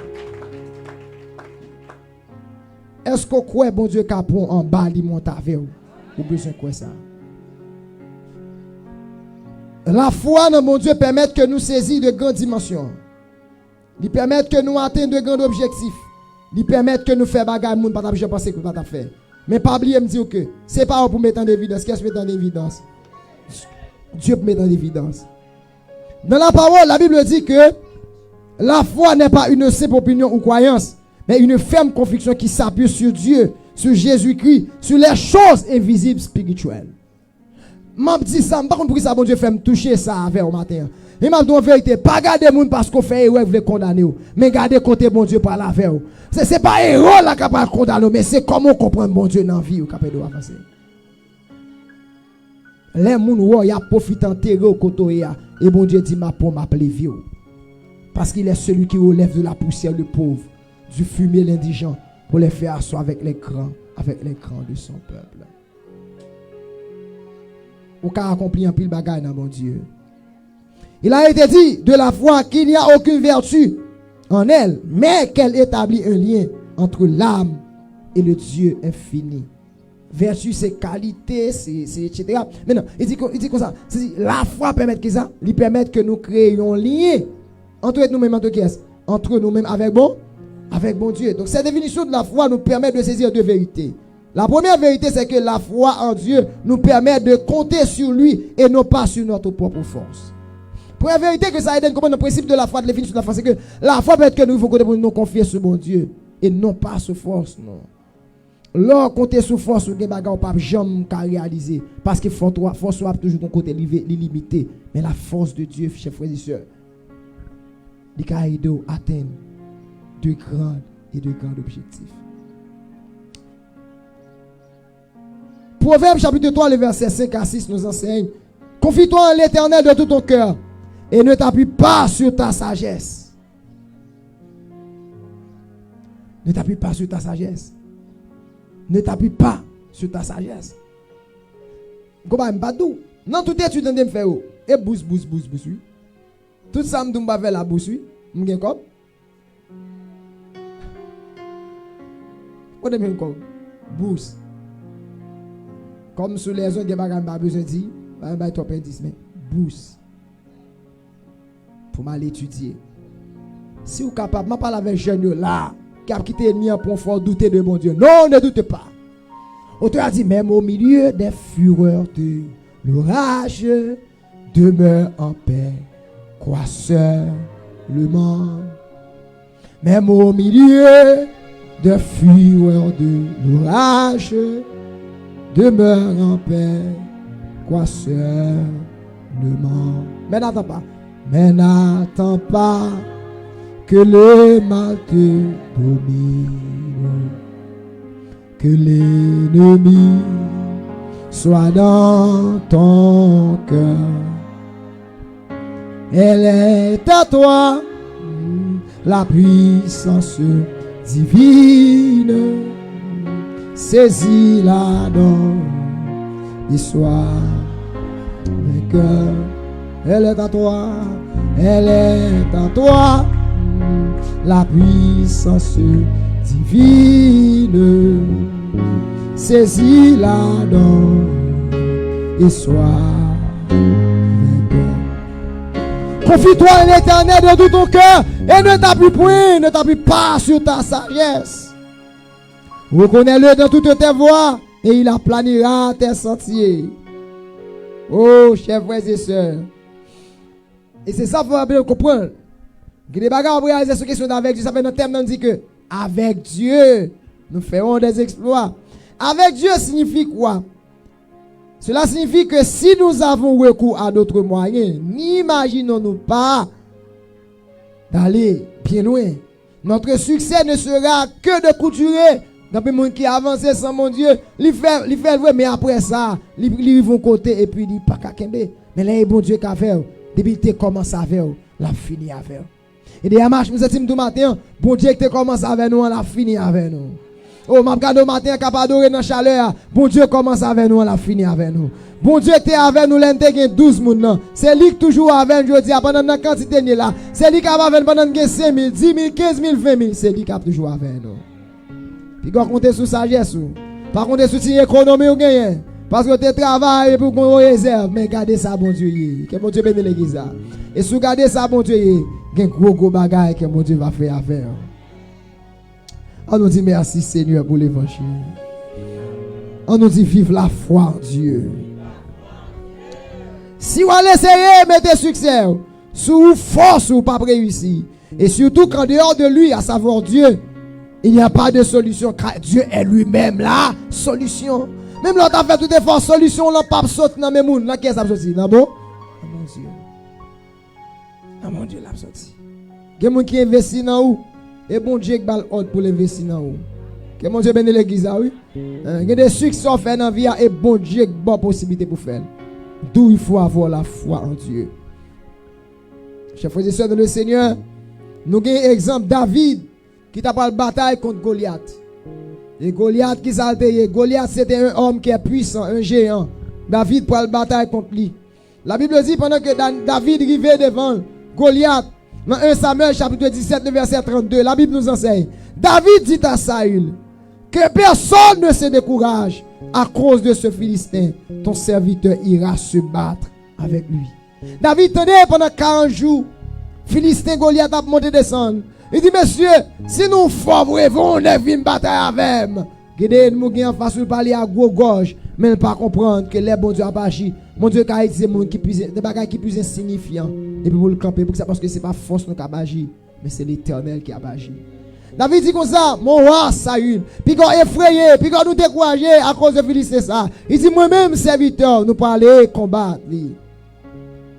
Est-ce qu'on croit bon Dieu capable en bas li monte avec vous? Ou besoin quoi ça? La foi dans mon Dieu permet que nous saisissions de grandes dimensions. Il permet que nous atteignions de grands objectifs. Il permet que nous fassions bagaille moun pas je pense que pas faire. Mais pas oublier me dire que c'est pas pour mettre en évidence, qu'est-ce que mettre en évidence? Dieu peut mettre en évidence. Dans la parole, la Bible dit que la foi n'est pas une simple opinion ou croyance, mais une ferme conviction qui s'appuie sur Dieu, sur Jésus-Christ, sur les choses invisibles spirituelles. M'a dit ça, pas compris ça bon Dieu fait me toucher ça avec au matin. Et m'a dit en vérité, pas garder moun parce qu'on fait erreur veut condamner ou, mais garder côté bon Dieu par la avec ou. C'est pas erreur là capable condamner, mais c'est comment comprendre bon Dieu dans vie ou capable avancer. Les moun ou y a profité enterrer au côté et bon Dieu dit m'a pour m'appeler vieux. Parce qu'il est celui qui relève de la poussière le pauvre, du fumier l'indigent pour les faire asseoir avec les grands de son peuple. ou qu'a accompli un pile bagaille dans mon Dieu. Il a été dit de la foi qu'il n'y a aucune vertu en elle, mais qu'elle établit un lien entre l'âme et le Dieu infini. Vertu, c'est qualité, c'est etc. Mais non, il dit comme ça. La foi permet que ça, il permet que nous créions un lien entre nous-mêmes, entre nous-mêmes avec bon Dieu. Donc cette définition de la foi nous permet de saisir deux vérités. La première vérité, c'est que la foi en Dieu nous permet de compter sur lui et non pas sur notre propre force. Première vérité que ça aide à comprendre le principe de la foi, de la définition de la foi, c'est que la foi peut être que nous faut nous confier sur mon Dieu et non pas sur force, non. Là, compter sur force, vous ne pas jamais réaliser parce que force soit toujours ton côté limité, mais la force de Dieu, chers frères et sœurs, il peut atteindre de grands objectifs. Proverbe chapitre 3, le verset 5 à 6 nous enseigne: confie-toi en l'Éternel de tout ton cœur et ne t'appuie pas sur ta sagesse. Ne t'appuie pas sur ta sagesse. Ne t'appuie pas sur ta sagesse. Non, tout est tu de me faire. Et bousse. Tout ça me donne faire la bousse. M'gen comme. Quoi de même comme bousse. Comme sur les autres, il n'y a pas besoin de dire, bah, toi, mais bousse. Pour m'aller étudier. Si vous êtes capable, je parle avec jeune là, qui a quitté l'ennemi en point fort, douter de mon Dieu. Non, ne doute pas. Auteur a dit, même au milieu des fureurs de l'orage, demeure en paix, crois seulement. Même au milieu des fureurs de l'orage, demeure en paix, crois seulement. Mais n'attends pas que le mal te domine, que l'ennemi soit dans ton cœur. Elle est à toi, la puissance divine. Saisis-la donc et sois vainqueur. Elle est à toi, la puissance divine. Saisis-la donc et sois vainqueur. Confie-toi à l'Éternel de tout ton cœur et ne t'appuie pas sur ta sagesse. Reconnais-le dans toutes tes voies et il aplanira tes sentiers. Oh, chers frères et sœurs. Et c'est ça qu'il faut bien comprendre. Que les bagages pour réaliser cette question d'avec Dieu, ça fait notre thème, on dit que avec Dieu, nous ferons des exploits. Avec Dieu signifie quoi? Cela signifie que si nous avons recours à d'autres moyens, n'imaginons-nous pas d'aller bien loin. Notre succès ne sera que de couturer. Dans le monde qui avance sans mon Dieu, il fait vrai, mais après ça, ils vont côté et puis il dit pas qu'à kembe. Mais là, il bon Dieu qu'a fait. Depuis que tu commences à faire, la fini à faire. Et des marches, nous sommes tout matin, bon Dieu que tu commences avec nous, la fini avec nous. Oh, ma regarde au matin, capable d'adorer dans la chaleur, bon Dieu commence avec nous, la fini avec nous. Bon Dieu que tu es avec nous, l'un de 12 personnes. C'est lui qui toujours avec nous, je dis, pendant la quantité là. C'est lui qui a avec nous pendant 5 000, 10 000, 15 000, 20 000. C'est lui qui a toujours avec nous. Puis quand on compte sur sagesse, par contre, sur l'économie ou gagne. Parce que tu travailles pour qu'on réserve. Mais gardez ça, bon Dieu. Que mon Dieu bénisse l'église. Et si vous gardez ça, bon Dieu, il y a un gros bagaille que mon Dieu va faire affaire. On nous dit merci Seigneur pour l'évangile. On nous dit vive la foi en Dieu. Si vous allez essayer, mettez succès. Sous force ou pas réussir. Et surtout qu'en dehors de lui, à savoir Dieu, il n'y a pas de solution. Dieu est lui-même la solution. Même là, tu as fait tout effort, solution, là, pas sorti dans mes mouns. Là, qu'est-ce que ça sorti? Non, bon? Ah, mon Dieu. Ah, mon Dieu, là, sorti. Il y a des gens qui investissent dans où? Et bon Dieu qui va l'ordre pour l'investir dans où? Que mon Dieu bénisse l'église, oui? Il y a des succès à faire dans la vie et bon Dieu qui a une possibilité pour faire. D'où il faut avoir la foi en Dieu. Chers frères et sœurs de le Seigneur, nous avons un exemple David qui t'a pas la bataille contre Goliath. Et Goliath qui s'altérait. Goliath c'était un homme qui est puissant, un géant. David pour la bataille contre lui. La Bible dit pendant que David arrivait devant Goliath, dans 1 Samuel chapitre 17, le verset 32, la Bible nous enseigne. David dit à Saül que personne ne se décourage à cause de ce Philistin. Ton serviteur ira se battre avec lui. David tenait pendant 40 jours. Philistin Goliath a monté descendre. Il dit, monsieur, si nous favorons, on est venu bataille avec moi. Gideon Mouguin en face de parler à gros gorge, mais ne pas comprendre que les bons dieux a agi. Mon Dieu a été monde qui plus des bagages qui plus insignifiants. Et puis pour le camper, pour ça parce que c'est pas force nous qui a agi, mais c'est l'Éternel qui a agi. David dit comme ça, mon roi Saül, puis qu'on effrayé, puis qu'on nous découragé à cause de Philistin ça. Il dit moi-même serviteur, nous parler combattre.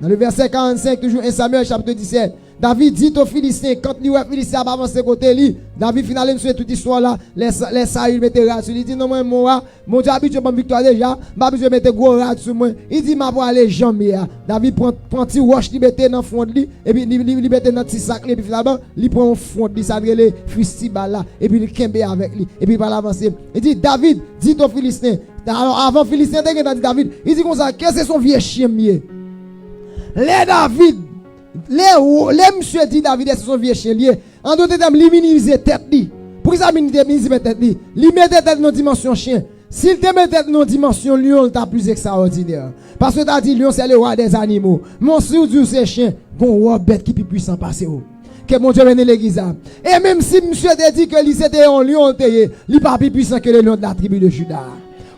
Dans le verset 45, toujours 1 Samuel chapitre 17. David dit aux Philistins, quand les Philistins va avancer côté lui, David finalement sur toute histoire là, les Saül mettait rat sur lui, il dit non moi mon Dieu habitué pour victoire déjà, m'a habitué mettre gros rat sur moi. Il dit m'a pour aller jamais. David prend petit roche li mettait dans fond de lui et puis li mettait dans petit sac et puis finalement, il prend fond de lui ça les festival là et puis il kembe avec lui et puis il va avancer. Il dit David dit aux Philistins, alors avant Philistin dit David, il dit comme ça, qu'est-ce que c'est son vieux chien mieux. Les David les monsieur dit David c'est son vieux chien lié. En d'autres termes, il minimise tête li. Pour ça minimiser tête li. Il met tête dans dimension chien. S'il te met tête dans dimension lion, t'as plus extraordinaire. Parce que t'as dit lion c'est le roi des animaux. Mon sou dit c'est chien, bon roi bête qui plus puissant passer haut. Que mon Dieu vienne l'église. Et même si monsieur te dit que lui c'était un lion, il pas plus puissant que le lion de la tribu de Juda.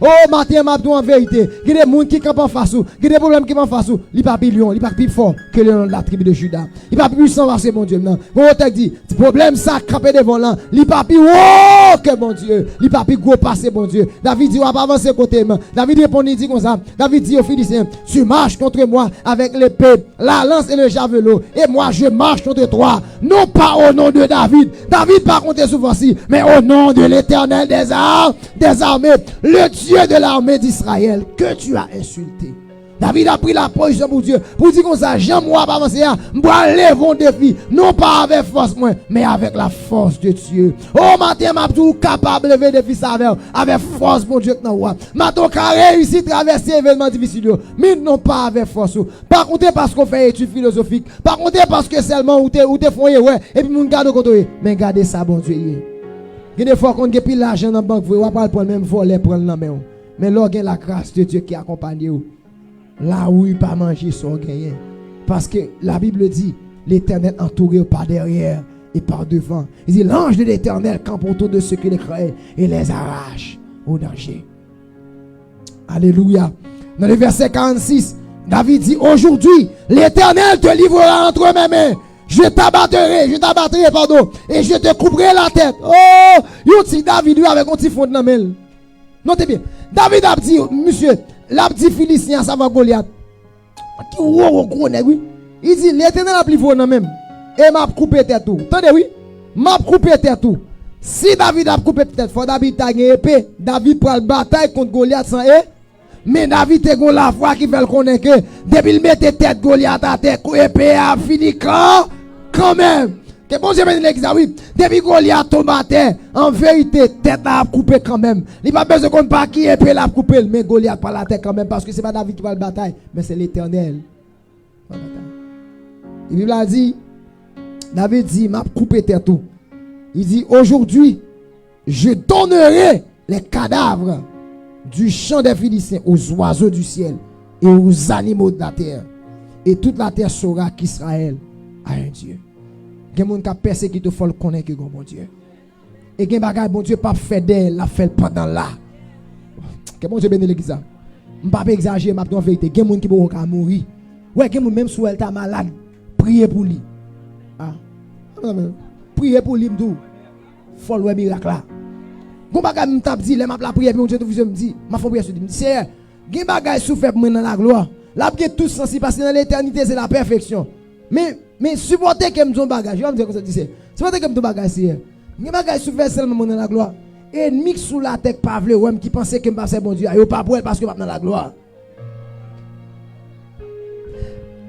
Oh, matin, m'abdou en vérité. Il y a des gens qui campent en face. Il y a des problèmes qui sont en face. Il n'est pas plus lion, il n'est pas plus fort que le lion de la tribu de Juda. Il n'est pas plus puissant parce que mon Dieu. Non. Bon, on te dit, le problème, ça, camper devant là. Il n'est pas plus haut que mon Dieu. Il n'est pas plus gros passé, mon Dieu. David dit, on va pas avancer côté. David répond, il dit comme ça. David dit aux Philistins, tu marches contre moi avec l'épée, la lance et le javelot. Et moi, je marche contre toi. Non pas au nom de David. David, pas contre souvent-ci, mais au nom de l'Éternel des armées. Le Dieu de l'armée d'Israël que tu as insulté. David a pris la position pour Dieu. Pour dire comme ça, j'aime-moi pas avancer. Moi, lève un défi. Non pas avec force, moi, mais avec la force de Dieu. Oh, matin, m'a tout capable de lever défi ça avec force, mon Dieu, que non, matin, qu'a réussi à traverser événements difficiles. Mais non pas avec force. Par contre, parce qu'on fait études philosophiques. Par contre, parce que seulement où t'es foyer, ouais. Et puis, mon garde côté. Mais gardez ça, bon Dieu. Il y a des fois qu'on a pris l'argent dans la banque, on va pas prendre même voler prendre la main. Mais là, il y a la grâce de Dieu qui accompagne vous. Là où il pas manger son gagné. Parce que la Bible dit, l'Éternel entouré par derrière et par devant. Il dit, l'ange de l'Éternel campe autour de ceux qui les créent et les arrache au danger. Alléluia. Dans le verset 46, David dit, aujourd'hui, l'Éternel te livrera entre mes mains. Je t'abattrai, pardon, et je te couperai la tête. Oh, yon David, lui, avec un petit fond de namel. Notez bien. David a dit, monsieur, l'a dit Philistin, ça va Goliath. Il dit, l'Éternel a pris fond de même. Et m'a coupé tête tout. Attendez, oui. M'a coupé tête tout. Si David a coupé tête, faut David a une épée. David prend la bataille contre Goliath sans épée. Mais David est gon la foi qui fait le connaître que depuis il mette tête Goliath à tête, épée a fini quand même. Que bon Dieu bénisse l'église, oui. Depuis Goliath tombe à terre, en vérité, tête a coupé quand même. Il n'a pas besoin qu'on pas qui épée l'a coupé, mais Goliath pas la tête quand même parce que c'est pas David qui va la bataille, mais c'est l'Éternel. La Bible a dit, David dit, m'a coupé tête tout. Il dit, aujourd'hui, je donnerai les cadavres du champ des Philistins aux oiseaux du ciel et aux animaux de la terre. Et toute la terre saura qu'Israël a un Dieu. Il y a des gens qui persécutent, il faut le connaître que mon Dieu. Et il y a des gens bon Dieu pas fait d'elle, la fait pendant là. Que bon Dieu bénisse l'église. Je ne vais pas exagérer, je vais vérité. Il y a des gens qui vont mourir. Ouais, il y a des gens même si elle est malade, priez pour lui. Ah. Priez pour lui, il faut le miracle là. Gon bagay me t'a dit, les m'a la prière, puis mon Dieu me dit, m'a faut prier sur lui. C'est gen bagay souffert pour moi dans la gloire. Là bien tout sens parce que dans l'éternité c'est la perfection. Mais supporter que me ton bagage, je vais me dire comme ça dit c'est. Supporter que me ton bagage c'est. Gen bagay souffert seulement dans la gloire. Ennemi sous la tête pas vle ou qui pensait que me passer bon Dieu, yo pas pour parce que m'a dans la gloire.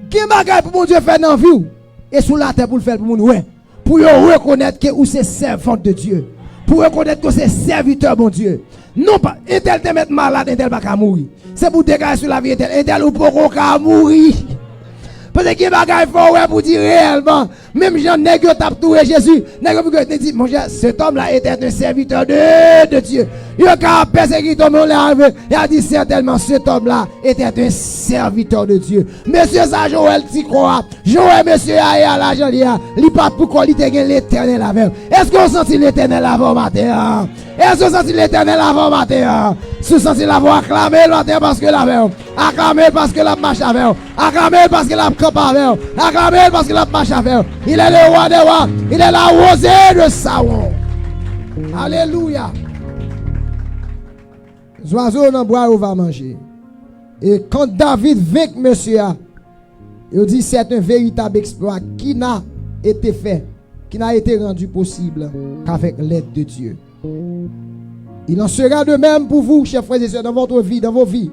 Gen bagay pour mon Dieu faire dans vie et sous la tête pour le faire pour mon ouais. Pour yo reconnaître que ou c'est servante de Dieu. pour reconnaître que c'est serviteur, bon Dieu. Non pas, un tel te mettre malade, un tel pas qu'à mourir. C'est pour dégager sur la vie, un tel ou pas qu'à mourir. Parce que bagay faut pour dire réellement, même Jean nèg yo t'a toué Jésus, nèg yo dit mon cher, cet homme là était un serviteur de Dieu. Il a persécuté mon lèvre, il a dit certainement cet homme là était un serviteur de Dieu. Monsieur ça Joël t'y croit. Joël monsieur a l'argent il pas pour qu'on lui te gagne l'éternel avec. Est-ce qu'on senti l'éternel avant matin? Est-ce qu'on senti l'éternel avant matin? Se senti l'avoir acclamé le matin parce que l'avait acclamé parce que la marche avec, acclamé parce que la camp avec, acclamé parce que la marche avec. Il est le roi des rois, il est la rosée de Saron. Alléluia. Les oiseaux dans bois va manger. Et quand David vainc monsieur, il dit c'est un véritable exploit qui n'a été fait, qui n'a été rendu possible qu'avec l'aide de Dieu. Il en sera de même pour vous, chers frères et sœurs, dans votre vie, dans vos vies,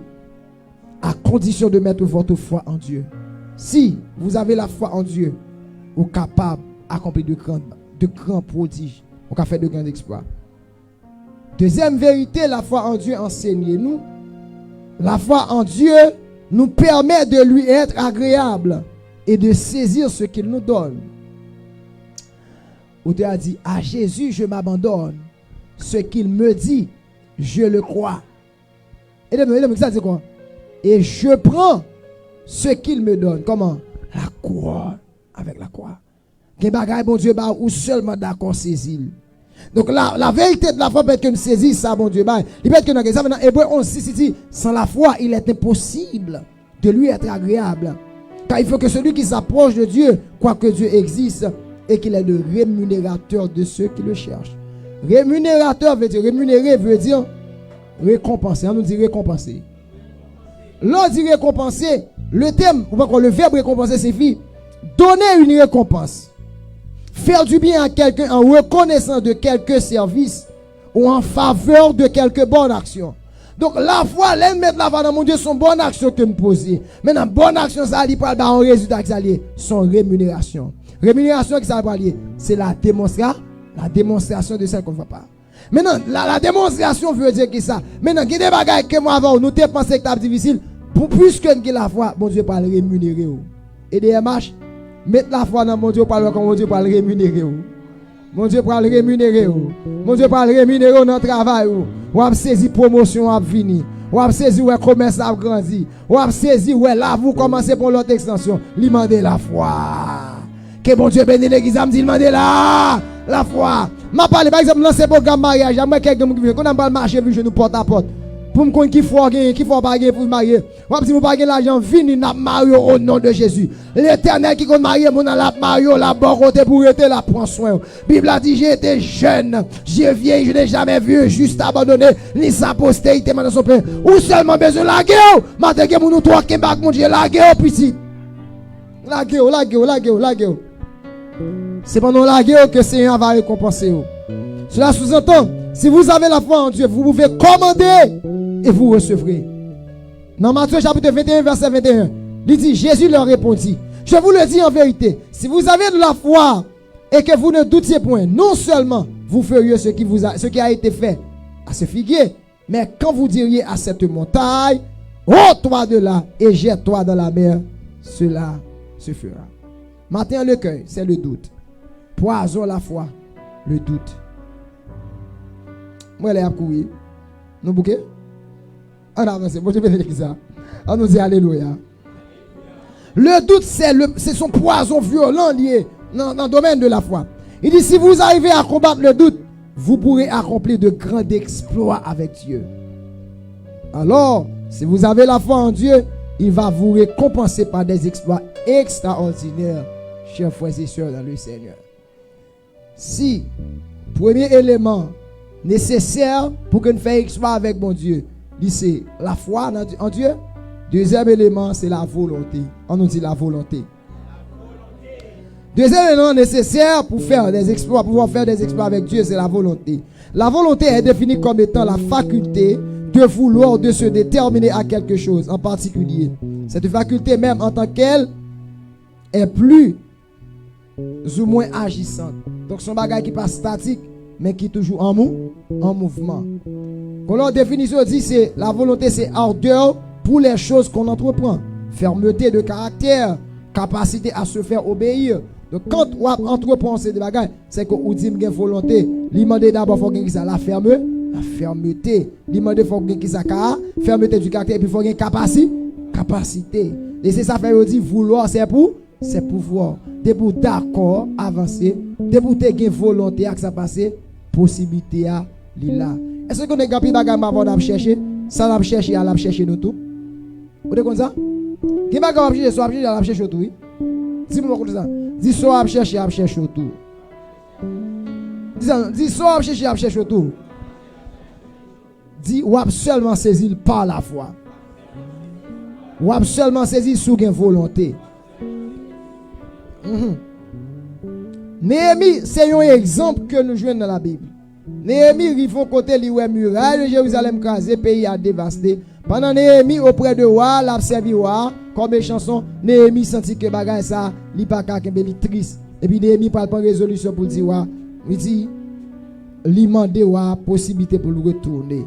à condition de mettre votre foi en Dieu. Si vous avez la foi en Dieu, vous êtes capable d'accomplir de grands prodiges, vous pouvez faire de grands exploits. Deuxième vérité, la foi en Dieu enseigne-nous. La foi en Dieu nous permet de lui être agréable et de saisir ce qu'il nous donne. Auteur a dit, à Jésus je m'abandonne. Ce qu'il me dit, je le crois. Et ça c'est quoi? Et je prends ce qu'il me donne. Comment? La croix. Avec la croix. Quel bagay bon Dieu bah ou seulement d'accord saisir. Donc la vérité de la foi peut être que nous saisissons ça bon Dieu bah. Il peut être que dans Hébreu 11 dit sans la foi il est impossible de lui être agréable. Car il faut que celui qui s'approche de Dieu croit que Dieu existe et qu'il est le rémunérateur de ceux qui le cherchent. Rémunérateur veut dire rémunérer veut dire récompenser. On nous dit récompenser. L'on dit récompenser, le thème, ou encore le verbe récompenser signifie donner une récompense. Faire du bien à quelqu'un en reconnaissance de quelque service ou en faveur de quelque bonne action. Donc la foi, l'aime mettre la foi dans mon Dieu, son bonne action que me poser. Maintenant, bonne action, ça dit pas dans un résultat qui s'allie, son rémunération. Rémunération qui s'allie, c'est la démonstration de ça qu'on ne voit pas. Maintenant, la démonstration veut dire que ça. Maintenant, il y a des bagages que moi avant, nous te pensé que c'est difficile. Pour plus que la foi, bon Dieu pas le rémunérer. Et des MH, mettre la foi dans mon Dieu pas le comme mon Dieu pas le rémunérer. Mon Dieu pas le rémunérer. Mon Dieu pas le rémunérer dans le travail. Ou a saisi promotion a fini. Ou a saisi ouais commerce a grandi. Ou a saisi ouais là vous commencez pour l'autre extension. Lui demander la foi. Que bon Dieu bénisse l'église, me dit demander la foi. M'a parlé par exemple dans ce programme mariage, moi quelqu'un qui qu'on a pas marcher puis je nous porte à porte. Pour me connaître qui faut gagner, qui faut pas gagner pour marier. Moi si vous pas gagner l'argent, vini n'a marié au nom de Jésus. L'Éternel qui compte marier mon la marié la bon côté pour être la prend soin. Bible a dit j'ai été jeune, j'ai vieilli, je n'ai jamais vu juste abandonné ni sa postérité dans son plein. Ou seulement besoin la guerre. Maintenant que nous trois qui back mon Dieu la guerre petit. La guerre. C'est pendant la guerre que le Seigneur va récompenser. Cela sous-entend, si vous avez la foi en Dieu, vous pouvez commander et vous recevrez. Dans Matthieu chapitre 21, verset 21, il dit, Jésus leur répondit, je vous le dis en vérité, si vous avez de la foi et que vous ne doutiez point, non seulement vous feriez ce qui a été fait à ce figuier, mais quand vous diriez à cette montagne, ôte-toi de là et jette-toi dans la mer, cela se fera. Matin, le cœur, c'est le doute. Poison la foi, le doute. Moi, elle est à courir. Nous bouquets? On avance. Bon, je vais dire ça. On nous dit alléluia. Le doute, c'est son poison violent lié dans le domaine de la foi. Il dit, si vous arrivez à combattre le doute, vous pourrez accomplir de grands exploits avec Dieu. Alors, si vous avez la foi en Dieu, il va vous récompenser par des exploits extraordinaires, chers frères et sœurs dans le Seigneur. Si, premier élément nécessaire pour que nous fassions exploit avec mon Dieu, c'est la foi en Dieu. Deuxième élément, c'est la volonté. On nous dit la volonté. Deuxième élément nécessaire pour faire des exploits, pour pouvoir faire des exploits avec Dieu, c'est la volonté. La volonté est définie comme étant la faculté de vouloir, de se déterminer à quelque chose en particulier. Cette faculté même en tant qu'elle est plus ou moins agissante. Donc son bagage qui passe statique, mais qui est toujours en mouvement. Quand la définition dit c'est la volonté, c'est ardeur pour les choses qu'on entreprend, fermeté de caractère, capacité à se faire obéir. Donc quand on entreprend ces bagages, c'est que on dit une volonté. L'imandé d'abord faut que ça la fermeté. L'imandé faut que ça fermeté du caractère et puis faut que capacité. Et c'est ça fait dire vouloir c'est pouvoir. De pour d'accord avancer, de pour te gain volonté à ça passer, possibilité à là. Est-ce qu'on est gapi bagage avant d'aller chercher, ça l'a chercher à la chercher nous tout. Vous êtes comme ça? Qui bagage à chercher, soit chercher à la chercher tout. Dis-moi comme ça. Dis soit à chercher tout. Dis soit à chercher tout. Dis ou seulement saisir par la foi. Ou seulement saisir sous une volonté. Néhémie, c'est un exemple que nous jouons dans la Bible. Néhémie, ils font côté les murailles de Jérusalem crasé, pays a dévasté. Pendant Néhémie auprès de roi, l'a servi roi, comme chanson, Néhémie sentit que bagay ça, li pa ka kembe li triste. Et puis Néhémie parle pas résolution pour dire roi, il dit li mande roi possibilité pour le retourner.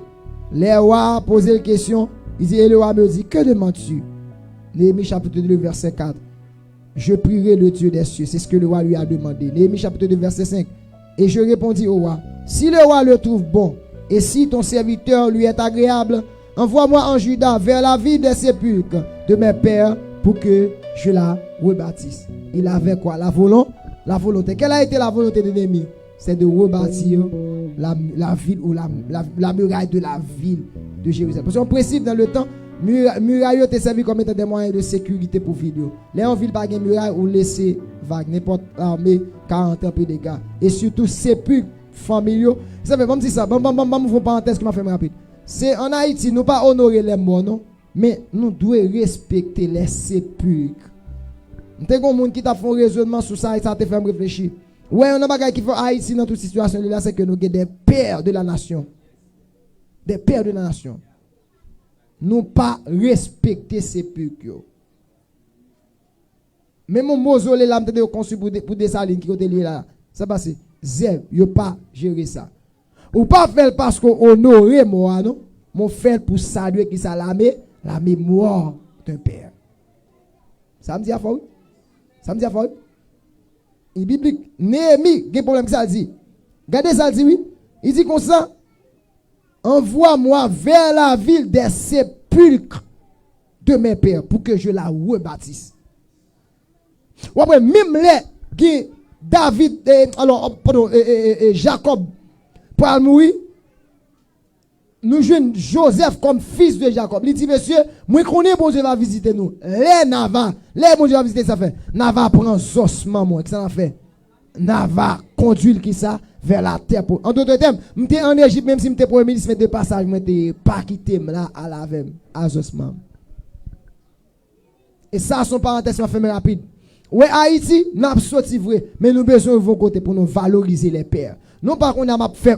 Les rois posaient la question, il dit et le roi me dit que demandes-tu? Néhémie chapitre 2 verset 4. Je prierai le Dieu des cieux, c'est ce que le roi lui a demandé. Néhémie chapitre 2 verset 5. Et je répondis au roi, si le roi le trouve bon, et si ton serviteur lui est agréable, envoie-moi en Juda vers la ville des sépulcres de mes pères pour que je la rebâtisse. Il avait quoi? La volonté. Quelle a été la volonté de Néhémie? C'est de rebâtir la ville ou la muraille de la ville de Jérusalem. Parce qu'on précise dans le temps, muraille était servi comme étant des moyens de sécurité pour vidéo. Là, en ville, pas de muraille ou laisser vague, n'importe armée, 40 ans, des gars. Et surtout, sépulcres familiaux. Ça fait, comme si ça, vous parenthèse qui m'a fait rapide. C'est en Haïti, nous pas honorer les morts, non? Mais nous devons respecter les sépulcres. Nous avons des gens qui font un raisonnement sur ça et ça te fait réfléchir. Ouais, on a des gens qui font Haïti dans toute situation là, c'est que nous avons des pères de la nation. Des pères de la nation. Nous pas respecter ces sépulcres. Même mon mausolée là, je construit pour des salines qui côté là. Ça passe. Zèbre, yo pas gérer ça. Ou pas faire parce qu'on honore moi, non? Mon fait pour saluer qui ça la mémoire d'un père. Ça me dit à faux? Ça me dit à faux? Il biblique, Néhémie, il y a un problème que ça dit. Regardez ça dit oui. Il dit comme ça, envoie-moi vers la ville des sépulcres de mes pères pour que je la rebâtisse. Ou après, même les David, Jacob, pour mourir, nous jouons Joseph comme fils de Jacob. Il dit, monsieur, moi, connais bon Dieu va visiter nous. Les Nava, les bon Dieu va visiter ça fait. Nava prend ossements, moi, que ça a fait. Nava conduit qui ça vers la terre. En d'autres termes, m'étais en Égypte, même si m'étais premier ministre de passage, m'étais pas quitté là à la vem, à ossements. Et ça, son parenthèse m'a fait rapide. Ouais, Haïti, n'a pas sorti vrai, mais nous besoin de vos côtés pour nous valoriser les pères. Non pas qu'on a fait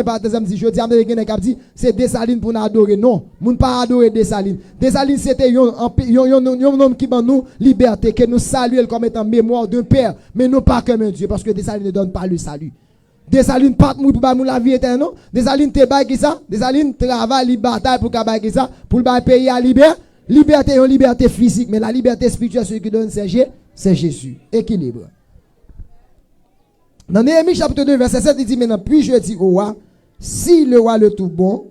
parenthèse, je dis américain qui dit c'est Dessalines pour nous adorer. Non, nous pas adorer Dessalines. Dessalines c'était un homme qui ban nous liberté, que nous saluons comme étant mémoire d'un père, mais non pas comme un Dieu, parce que Dessalines ne donne pas le salut. Dessalines pas pour nous la vie éternelle, non? Dessalines te bail qui ça? Dessalines travaille, bataille pour bail qui ça? Pour le pays à liberté. Liberté est une liberté physique, mais la liberté spirituelle, celui qui donne, c'est Jésus. Équilibre. Dans Néhémie chapitre 2, verset 7, il dit maintenant, puis je dis au roi, si le roi le trouve bon,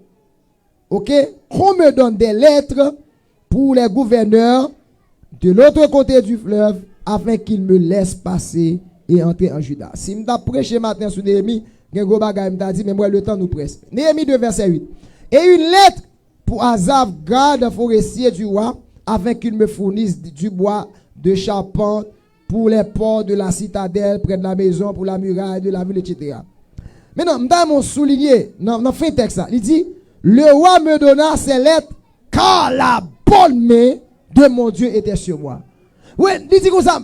ok, qu'on me donne des lettres pour les gouverneurs de l'autre côté du fleuve, afin qu'ils me laissent passer et entrer en Juda. Si je prêché matin sur Néhémie, il y a un gros bagage, je dit, mais moi le temps nous presse. Néhémie 2, verset 8. Et une lettre pour Azav, garde forestier du roi, afin qu'il me fournisse du bois de charpente pour les ports de la citadelle, près de la maison, pour la muraille de la ville, etc. Maintenant, je vais souligner, dans fin texte, il dit, le roi me donna ces lettres, car la bonne main de mon Dieu était sur moi. Oui, il dit comme ça,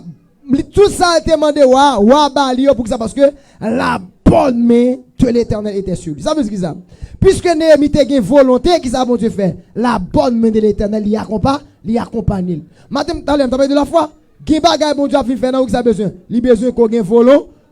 tout ça a été demandé au roi Balio pour ça, parce que la bonne main de l'Éternel était sur lui. Ça veut dire ça. Puisque Néhémie a une volonté, qui ça bon Dieu fait? La bonne main de l'Éternel l'y accompagne. Madame, t'as parlé de la foi? Qui bagay bon Dieu a fait dans où ça besoin? Il besoin qu'on ait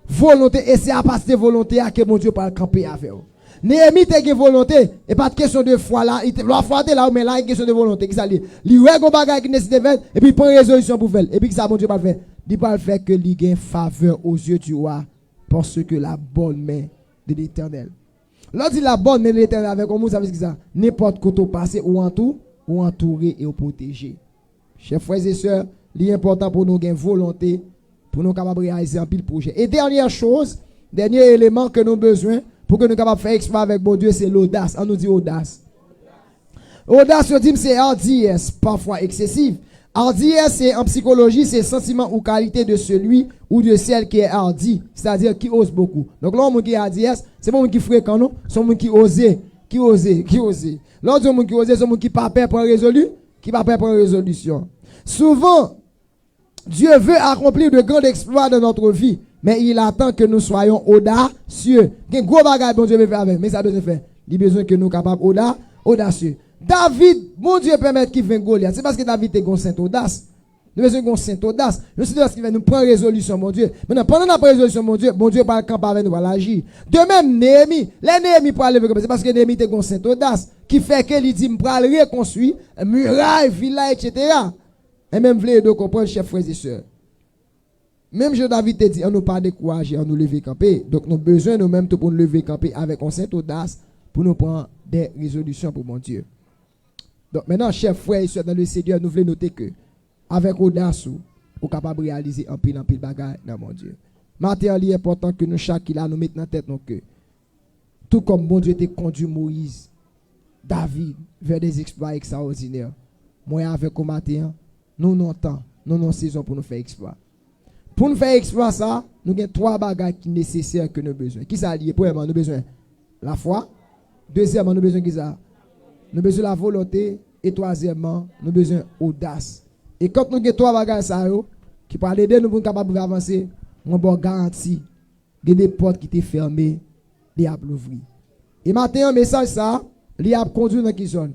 volonté et c'est à partir de volonté que mon Dieu peut camper avec vous. Néhémie a une volonté et pas de question de foi là, la foi là mais là une question de volonté qui ça li. Li ouais go bagay qui décide faire et puis prend résolution pour faire et puis ça mon Dieu pas faire. Il pas faire que li gain faveur aux yeux du roi parce que la bonne main de l'Éternel. Lorsqu'il dit la bonne main de l'Éternel avec comme ça veut dire ça n'importe côté passer ou entouré et protégé. Chers frères et sœurs, l'important pour nous gain volonté pour nous capables de réaliser un pile projet. Et dernière chose, dernier élément que nous avons besoin pour que nous capables de faire exploit avec bon Dieu, c'est l'audace. On nous dit audace. Audace, on dit c'est hardiesse, parfois excessive. Hardiesse, c'est en psychologie, c'est sentiment ou qualité de celui ou de celle qui est hardi, c'est-à-dire qui ose beaucoup. Donc là, on qui est hardiesse, c'est pas un qui fréquent, non? C'est un qui ose. L'autre monde qui ose, c'est un qui pas peur pour résolution. Souvent, Dieu veut accomplir de grands exploits dans notre vie, mais il attend que nous soyons audacieux. Il y a un gros bagage bon Dieu veut faire avec, mais ça doit se faire. Il a besoin que nous soyons capables audacieux. David, bon Dieu permet qu'il vienne Goliath. C'est parce que David est un saint audace. Nous avons besoin d'un saint audace. Nous sommes qui va nous prendre résolution, mon Dieu. Maintenant, pendant la résolution, mon Dieu va camper avec nous, va l'agir. De même, Néhémie, pour aller c'est parce que Néhémie est un saint audace qui fait que il dit, je vais reconstruire muraille, village, etc. Et même, vous de comprendre, chers frères et sœurs. Même je David te dit, on ne pas décourager, on nous lever camper. Donc, nous avons besoin nous-mêmes pour nous lever camper avec un saint audace pour nous prendre des résolutions pour mon Dieu. Donc maintenant, chers frères et sœurs dans le Seigneur, nous voulons noter que avec audace, nous sommes capables de réaliser un pile bagaille dans mon Dieu. Maintenant, il est important que nous chaque là nous mettons dans tête nos cœurs. Tout comme bon Dieu t'a conduit Moïse, David vers des exploits extraordinaires. Moi avec au matin, nous n'avons temps, nous n'avons saison pour nous faire exploit. Pour nous faire exploit ça, nous avons trois bagages qui sont nécessaires que nous avons besoin. Qui ça lié? Premièrement, nous avons besoin la foi. Deuxièmement, nous avons besoin de ça. Nous avons besoin de la volonté. Et troisièmement, nous avons besoin d'audace. Et quand nous avons trois bagages qui peuvent aider nous pour être capables d'avancer, nous avons garanti qu'il y a des portes qui étaient fermées, les a ouvrir. Et maintenant, un message ça, il a conduit dans qui zone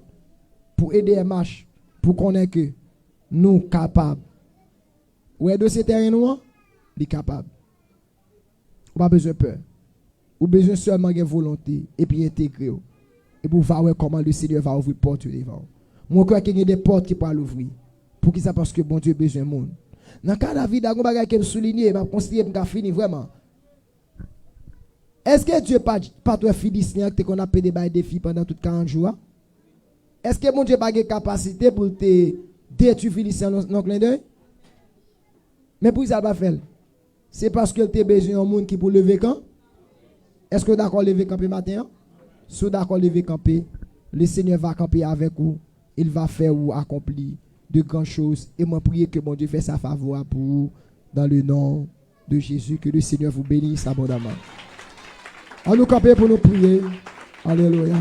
pour aider les marches, pour connaître que nous sommes capables. Où est ce terrain noir? Il est capable. On n'a pas besoin de peur. On a besoin seulement de volonté et puis intégrer. Et pour voir comment le Seigneur va ouvrir les portes devant. Moi, je crois qu'il y a des portes qui peuvent l'ouvrir. Pour qui ça? Parce que bon Dieu a besoin de monde. Dans le cas de David, il y a un bagage qui me souligné, je vais considérer que fini vraiment. Est-ce que Dieu pas toi Philistin que qu'on a payé des défis pendant tout 40 jours? Est-ce que mon Dieu n'a pas de capacité pour te détruire Philistin dans le clin d'œil? Mais pour ça, va faire. C'est parce que tu as besoin d'un monde qui peut lever camp. Est-ce que d'accord lever camper matin? Si vous d'accord lever camper, le Seigneur va camper avec vous. Il va faire ou accomplir de grandes choses. Et moi, prier que mon Dieu fasse sa faveur pour vous. Dans le nom de Jésus, que le Seigneur vous bénisse abondamment. On nous camper pour nous prier. Alléluia.